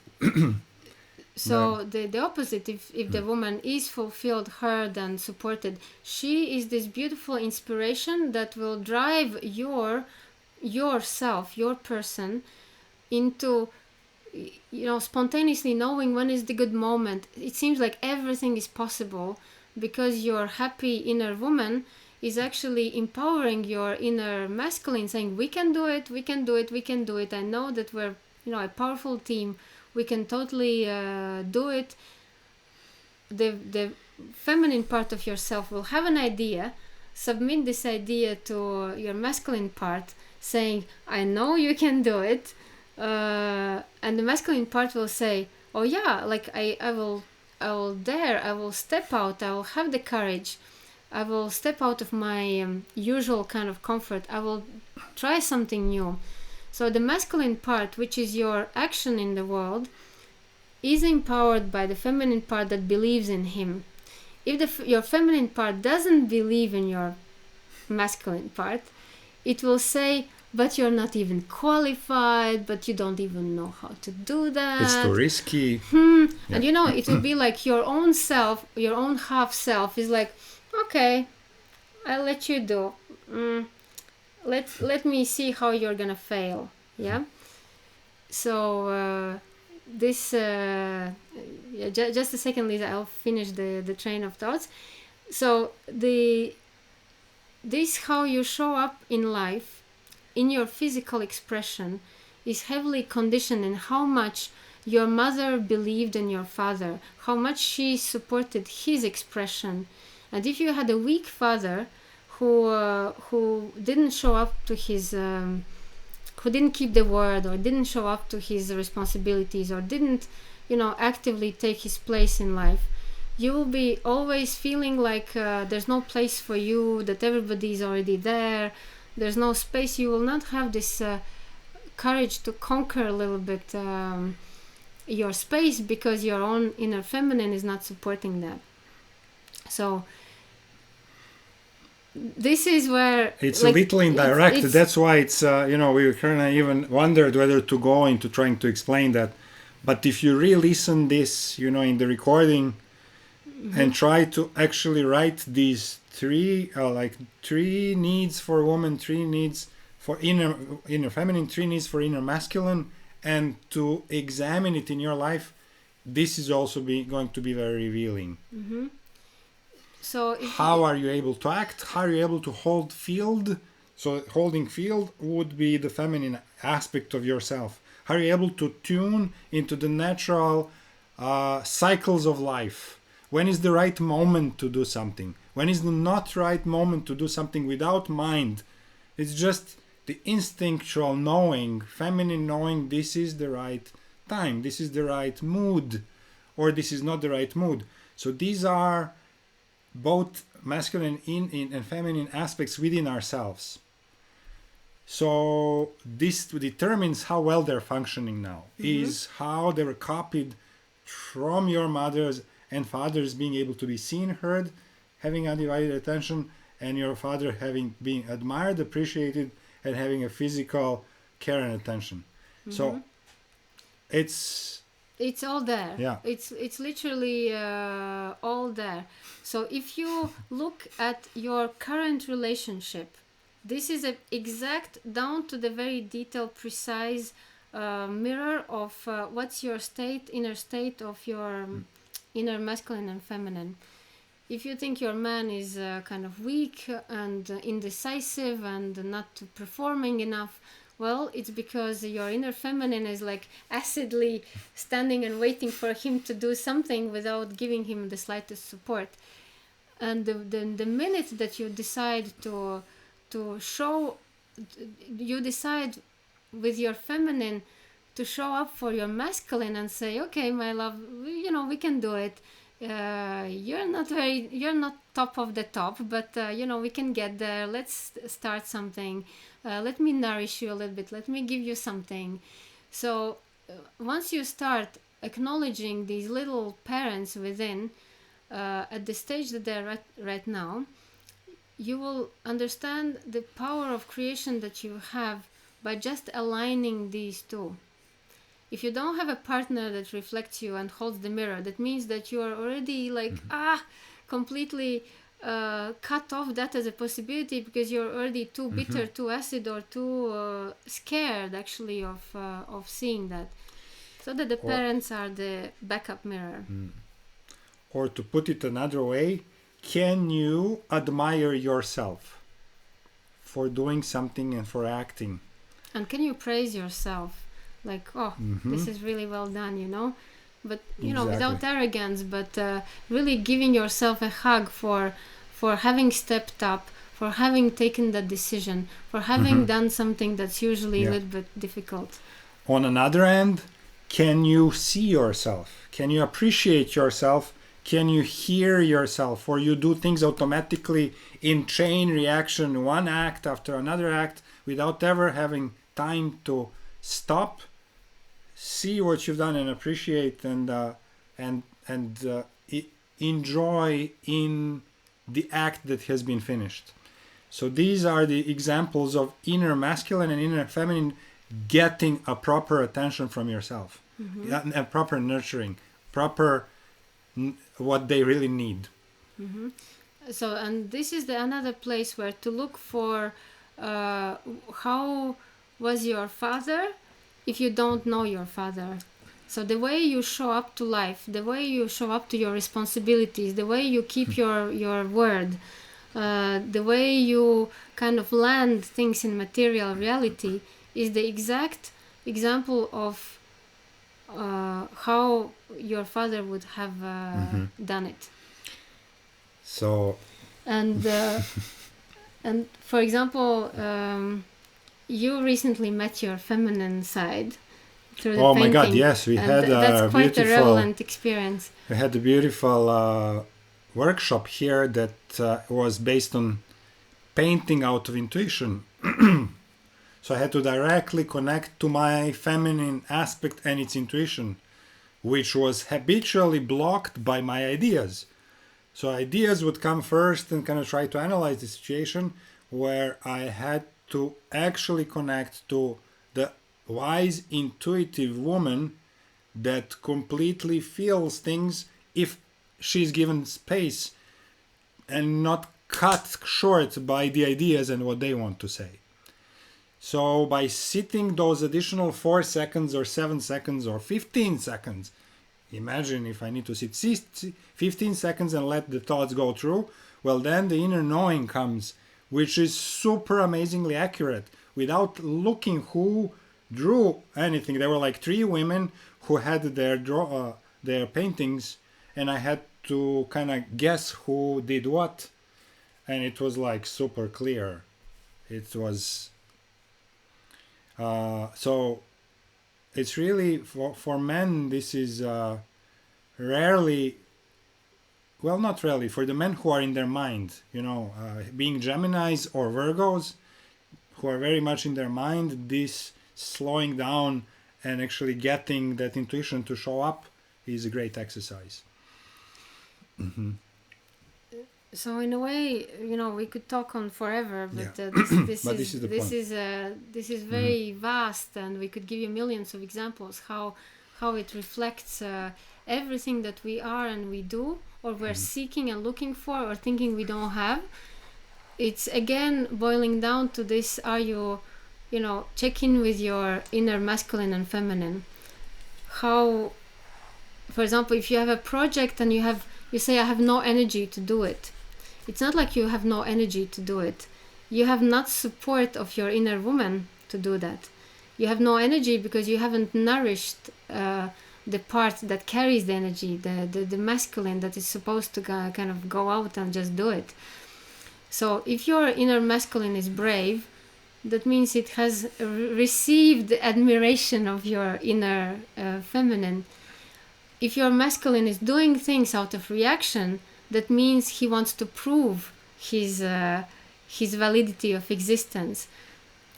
So the opposite, if the woman is fulfilled, heard, and supported, she is this beautiful inspiration that will drive yourself, your person, into, spontaneously knowing when is the good moment. It seems like everything is possible because your happy inner woman is actually empowering your inner masculine, saying, we can do it, we can do it, we can do it. I know that we're, a powerful team. We can totally do it. The feminine part of yourself will have an idea, submit this idea to your masculine part, saying, I know you can do it. And the masculine part will say, oh yeah, like I will dare, I will step out, I will have the courage, I will step out of my usual kind of comfort, I will try something new. So the masculine part, which is your action in the world, is empowered by the feminine part that believes in him. If your feminine part doesn't believe in your masculine part, it will say, but you're not even qualified, but you don't even know how to do that. It's too risky. Yeah. And it will be like your own self, your own half self is like, okay, I'll let you do. Let me see how you're gonna fail. Yeah. So just a second, Lisa. I'll finish the train of thoughts. So this how you show up in life, in your physical expression, is heavily conditioned in how much your mother believed in your father, how much she supported his expression. And if you had a weak father who didn't show up to his who didn't keep the word, or didn't show up to his responsibilities, or didn't actively take his place in life, you will be always feeling like there's no place for you, that everybody is already there, there's no space. You will not have this courage to conquer a little bit your space, because your own inner feminine is not supporting that. So this is where it's a little indirect. That's why it's we kind of even wondered whether to go into trying to explain that. But if you re-listen this, in the recording, and try to actually write these three needs for woman, 3 needs for inner feminine, 3 needs for inner masculine, and to examine it in your life, this is also going to be very revealing. So how are you able to act? How are you able to hold field? So holding field would be the feminine aspect of yourself. How are you able to tune into the natural cycles of life? When is the right moment to do something? When is the not right moment to do something without mind? It's just the instinctual knowing, feminine knowing, this is the right time, this is the right mood, or this is not the right mood. So these are both masculine and feminine aspects within ourselves. So this determines how well they're functioning now, is how they were copied from your mothers and fathers being able to be seen, heard, having undivided attention, and your father having been admired, appreciated, and having a physical care and attention. So it's all there. Yeah. It's literally all there. So if you look at your current relationship, this is an exact, down to the very detailed, precise mirror of what's your inner state of your inner masculine and feminine. If you think your man is kind of weak and indecisive and not performing enough, well, it's because your inner feminine is like acidly standing and waiting for him to do something without giving him the slightest support. And the minute that you decide to show, you decide with your feminine to show up for your masculine and say, okay, my love, we can do it. You're not top of the top, but we can get there. Let's start something. Let me nourish you a little bit. Let me give you something. So once you start acknowledging these little parents within, at the stage that they're at right now, you will understand the power of creation that you have by just aligning these two. If you don't have a partner that reflects you and holds the mirror, that means that you are already completely cut off that as a possibility, because you're already too bitter, too acid, or too scared actually of seeing that. So that the parents are the backup mirror. Or to put it another way, can you admire yourself for doing something and for acting? And can you praise yourself? Like, this is really well done, But, without arrogance, but really giving yourself a hug for having stepped up, for having taken that decision, for having done something that's usually a little bit difficult. On another end, can you see yourself? Can you appreciate yourself? Can you hear yourself? Or you do things automatically in chain reaction, one act after another act, without ever having time to stop, see what you've done and appreciate and enjoy in the act that has been finished. So these are the examples of inner masculine and inner feminine getting a proper attention from yourself, a proper nurturing, proper what they really need. So, and this is another place where to look for how was your father if you don't know your father. So the way you show up to life, the way you show up to your responsibilities, the way you keep your word, the way you kind of land things in material reality is the exact example of how your father would have done it. So and for example, you recently met your feminine side through the painting. My God, yes, we had that's quite a relevant experience. We had a beautiful workshop here that was based on painting out of intuition. So I had to directly connect to my feminine aspect and its intuition, which was habitually blocked by my ideas. So ideas would come first and kind of try to analyze the situation, where I had to actually connect to the wise, intuitive woman that completely feels things if she's given space and not cut short by the ideas and what they want to say. So by sitting those additional 4 seconds or 7 seconds or 15 seconds, imagine if I need to sit 15 seconds and let the thoughts go through, well, then the inner knowing comes, which is super amazingly accurate without looking who drew anything. There were like 3 women who had their paintings, and I had to kind of guess who did what, and it was like super clear. It was so it's really for men, this is rarely, well, not really, for the men who are in their mind, being Geminis or Virgos, who are very much in their mind, this slowing down and actually getting that intuition to show up is a great exercise. So in a way, we could talk on forever, but this is very vast, and we could give you millions of examples how it reflects everything that we are and we do, or we're seeking and looking for, or thinking we don't have. It's again boiling down to this: are you, check in with your inner masculine and feminine. How, for example, if you have a project and you say, I have no energy to do it. It's not like you have no energy to do it. You have not support of your inner woman to do that. You have no energy because you haven't nourished the part that carries the energy, the masculine that is supposed to kind of go out and just do it. So if your inner masculine is brave, that means it has received the admiration of your inner feminine. If your masculine is doing things out of reaction, that means he wants to prove his validity of existence.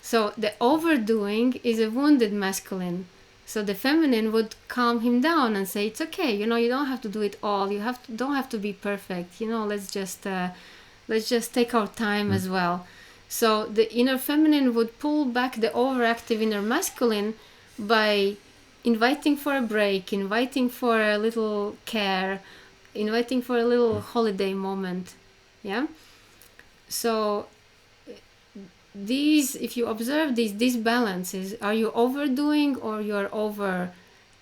So the overdoing is a wounded masculine. So the feminine would calm him down and say, it's okay, you don't have to do it all. Don't have to be perfect. Let's just take our time as well. So the inner feminine would pull back the overactive inner masculine by inviting for a break, inviting for a little care, inviting for a little holiday moment. Yeah. So if you observe these disbalances, are you overdoing or you're over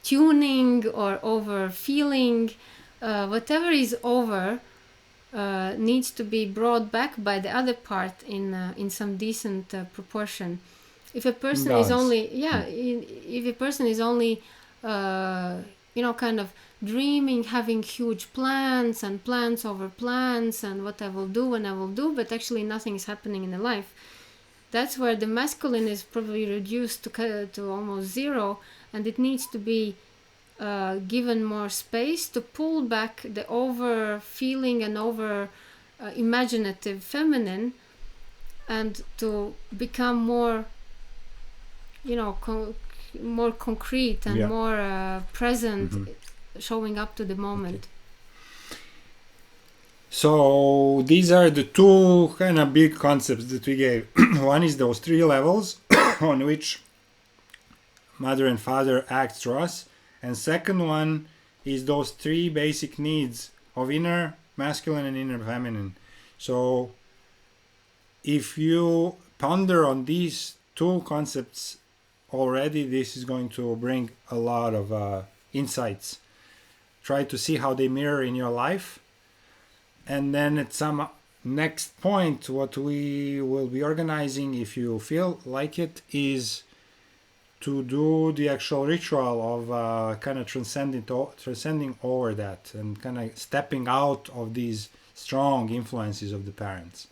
tuning or over feeling? Whatever is over needs to be brought back by the other part in some decent proportion. If a person is only if a person is only kind of dreaming, having huge plans and plans over plans and what I will do when I will do, but actually nothing is happening in the life, that's where the masculine is probably reduced to almost zero, and it needs to be given more space to pull back the over feeling and over imaginative feminine, and to become more more concrete and more present, showing up to the moment. Okay. So these are the two kind of big concepts that we gave. One is those 3 levels on which mother and father act through us, and second one is those 3 basic needs of inner masculine and inner feminine. So if you ponder on these 2 concepts already, this is going to bring a lot of insights. Try to see how they mirror in your life, and then at some next point, what we will be organizing, if you feel like it, is to do the actual ritual of kind of transcending over that and kind of stepping out of these strong influences of the parents.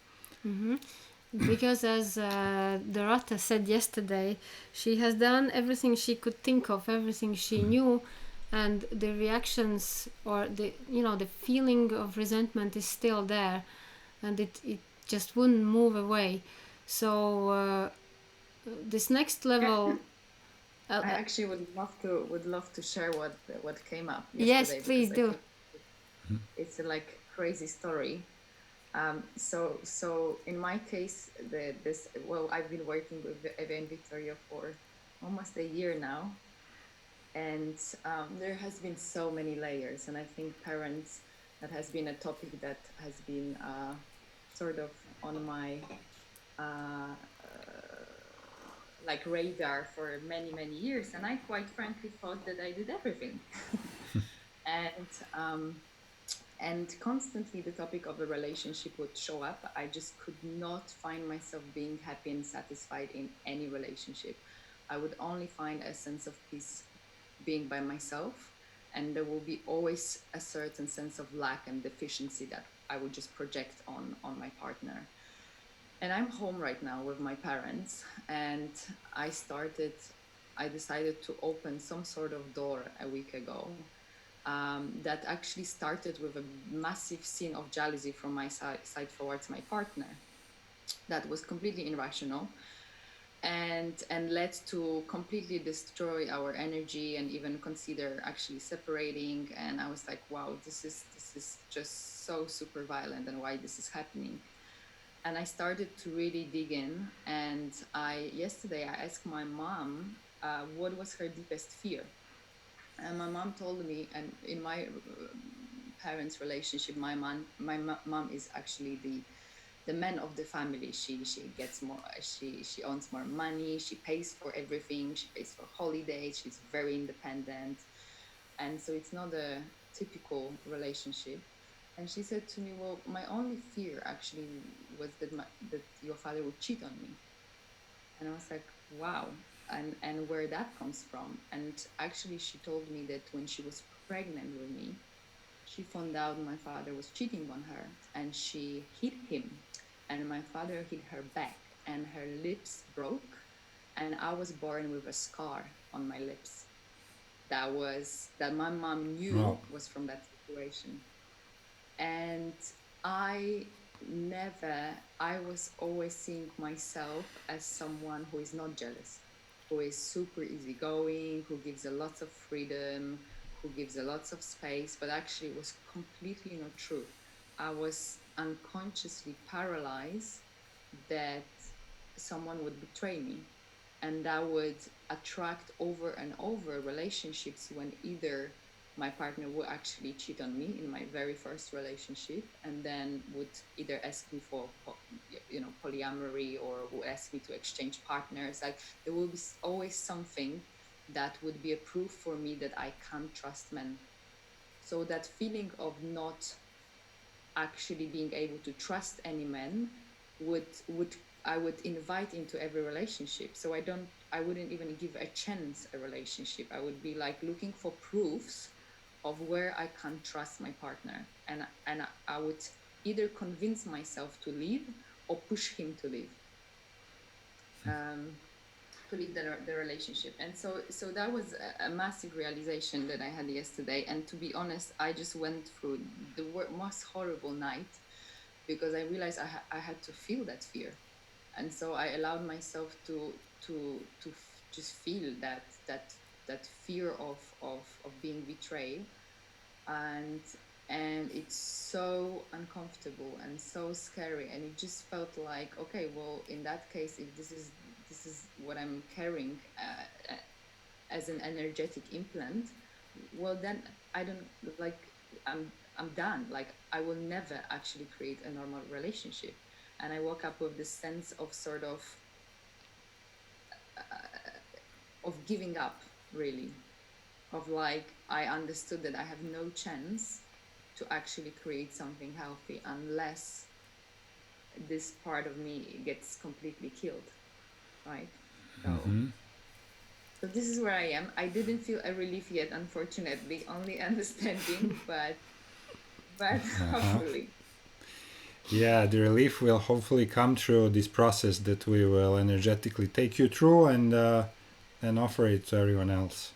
Mm-hmm. Because as Dorota said yesterday, she has done everything she could think of, everything she knew, and the reactions or the feeling of resentment is still there, and it just wouldn't move away. So this next level. I actually would love to share what came up yesterday. Yes, please do. It's a crazy story. So in my case, I've been working with Eva and Victoria for almost a year now, and there has been so many layers, and I think parents, that has been a topic that has been sort of on my radar for many years, and I quite frankly thought that I did everything. And constantly the topic of a relationship would show up. I just could not find myself being happy and satisfied in any relationship. I would only find a sense of peace being by myself, and there will be always a certain sense of lack and deficiency that I would just project on my partner. And I'm home right now with my parents, and I decided to open some sort of door a week ago. That actually started with a massive scene of jealousy from my side towards my partner that was completely irrational and led to completely destroy our energy and even consider actually separating. And I was like, wow, this is just so super violent, and why this is happening. And I started to really dig in, and yesterday I asked my mom what was her deepest fear. And my mom told me, and in my parents' relationship, my mom is actually the man of the family. She gets more, she owns more money, she pays for everything, she pays for holidays, she's very independent. And so it's not a typical relationship. And she said to me, well, my only fear actually was that your father would cheat on me. And I was like, wow. And where that comes from. And actually she told me that when she was pregnant with me, she found out my father was cheating on her, and she hit him, and my father hit her back. and her lips broke, and I was born with a scar on my lips. That my mom knew was from that situation. And I I was always seeing myself as someone who is not jealous, who is super easygoing, who gives a lot of freedom, who gives a lot of space, but actually it was completely not true. I was unconsciously paralyzed that someone would betray me, and that would attract over and over relationships when either my partner would actually cheat on me in my very first relationship, and then would either ask me for polyamory, or would ask me to exchange partners. Like, there will be always something that would be a proof for me that I can't trust men. So that feeling of not actually being able to trust any man would I would invite into every relationship. So I wouldn't even give a chance a relationship. I would be like looking for proofs of where I can't trust my partner, and I would either convince myself to leave or push him to leave. To leave the relationship. And so that was a massive realization that I had yesterday. And to be honest, I just went through the most horrible night, because I realized I had to feel that fear. And so I allowed myself to just feel that fear of being betrayed. And it's so uncomfortable and so scary, and it just felt like, okay, well, in that case, if this is what I'm carrying as an energetic implant, well, then I don't, like, I'm done. Like, I will never actually create a normal relationship. And I woke up with this sense of sort of giving up, really, of like, I understood that I have no chance to actually create something healthy unless this part of me gets completely killed, right? So this is where I am. I didn't feel a relief yet, unfortunately, only understanding, but hopefully. Yeah, the relief will hopefully come through this process that we will energetically take you through, and offer it to everyone else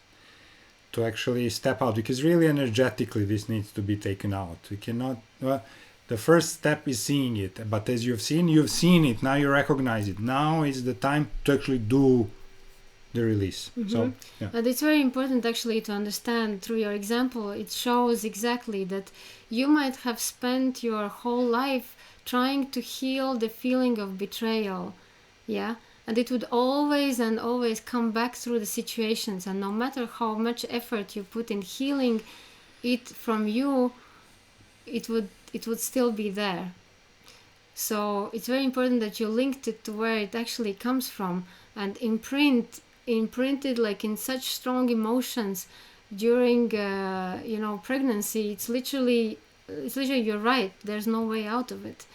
to actually step out, because really energetically this needs to be taken out. We cannot, the first step is seeing it, but as you've seen it, now you recognize it. Now is the time to actually do the release. So yeah. But it's very important actually to understand through your example. It shows exactly that you might have spent your whole life trying to heal the feeling of betrayal, yeah, and it would always and always come back through the situations, and no matter how much effort you put in healing it from you, it would still be there. So it's very important that you linked it to where it actually comes from, and imprinted like in such strong emotions during pregnancy. It's literally you're right, there's no way out of it.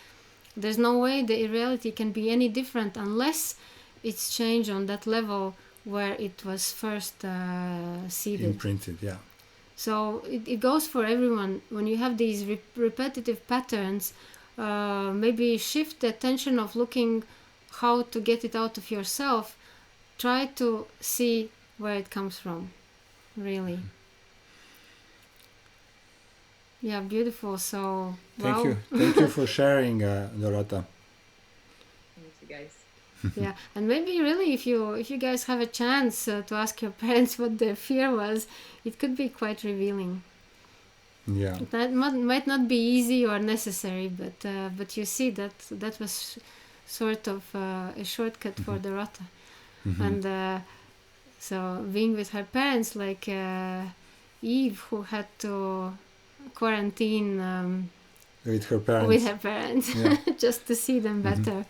There's no way the reality can be any different unless it's changed on that level where it was first seeded, imprinted. Yeah. So it goes for everyone. When you have these repetitive patterns, maybe shift the attention of looking how to get it out of yourself. Try to see where it comes from, really. Yeah, beautiful. So thank you for sharing, Dorota. Thank you, guys. Yeah, and maybe really, if you guys have a chance to ask your parents what their fear was, it could be quite revealing. Yeah, that might not be easy or necessary, but you see that was sort of a shortcut for Dorota. And so being with her parents, like Eve, who had to quarantine with her parents, yeah. Just to see them better.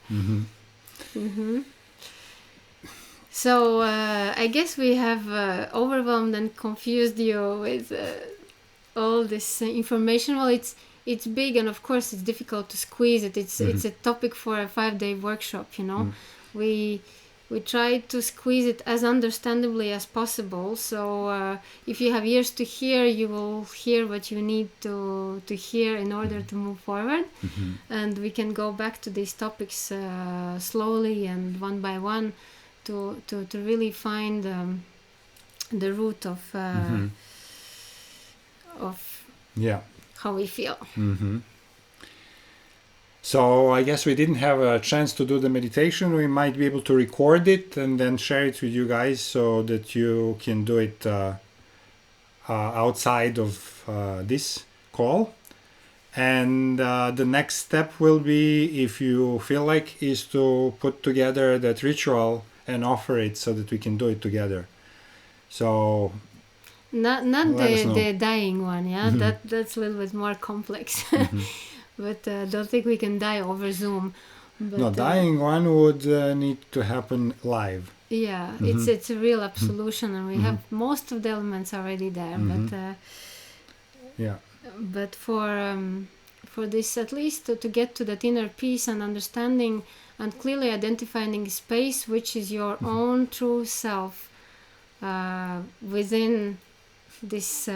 So I guess we have overwhelmed and confused you with all this information. Well, it's big, and of course it's difficult to squeeze it. It's a topic for a 5-day workshop. We we try to squeeze it as understandably as possible. So if you have ears to hear, you will hear what you need to hear in order to move forward. And we can go back to these topics slowly and one by one to really find the root of Yeah. how we feel. So I guess we didn't have a chance to do the meditation. We might be able to record it and then share it with you guys so that you can do it outside of this call. And the next step will be, if you feel like, is to put together that ritual and offer it so that we can do it together. So not the dying one, yeah. That's a little bit more complex. But don't think we can die over Zoom. But, no, dying one would need to happen live. Yeah, it's a real absolution, and we have most of the elements already there. But yeah. But for this, at least to get to that inner peace and understanding, and clearly identifying space, which is your own true self within this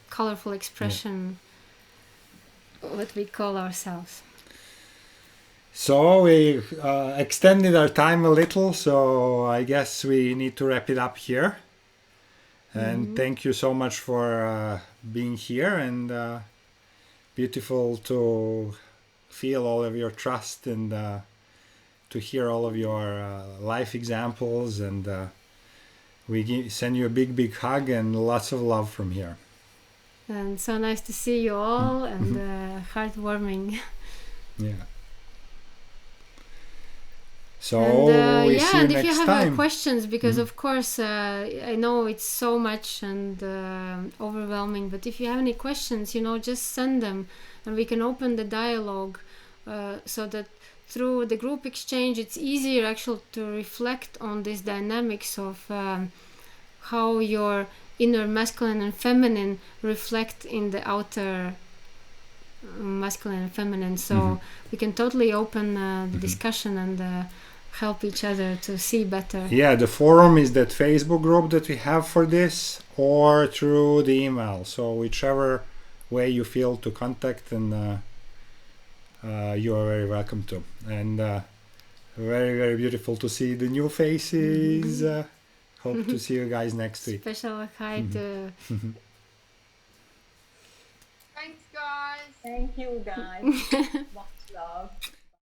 colorful expression. What we call ourselves. So we extended our time a little, so I guess we need to wrap it up here. And thank you so much for being here, and beautiful to feel all of your trust and to hear all of your life examples, and we send you a big hug and lots of love from here. And so nice to see you all, and heartwarming. Yeah. So and, we see you and next if you have time. Questions, because of course I know it's so much and overwhelming, but if you have any questions, just send them, and we can open the dialogue so that through the group exchange it's easier actually to reflect on these dynamics of how your inner masculine and feminine reflect in the outer masculine and feminine. So we can totally open the discussion and help each other to see better. Yeah, the forum is that Facebook group that we have for this, or through the email. So whichever way you feel to contact, and you are very welcome to. And very, very beautiful to see the new faces. Hope to see you guys next week. Special hi to... Thanks, guys. Thank you, guys. Much love.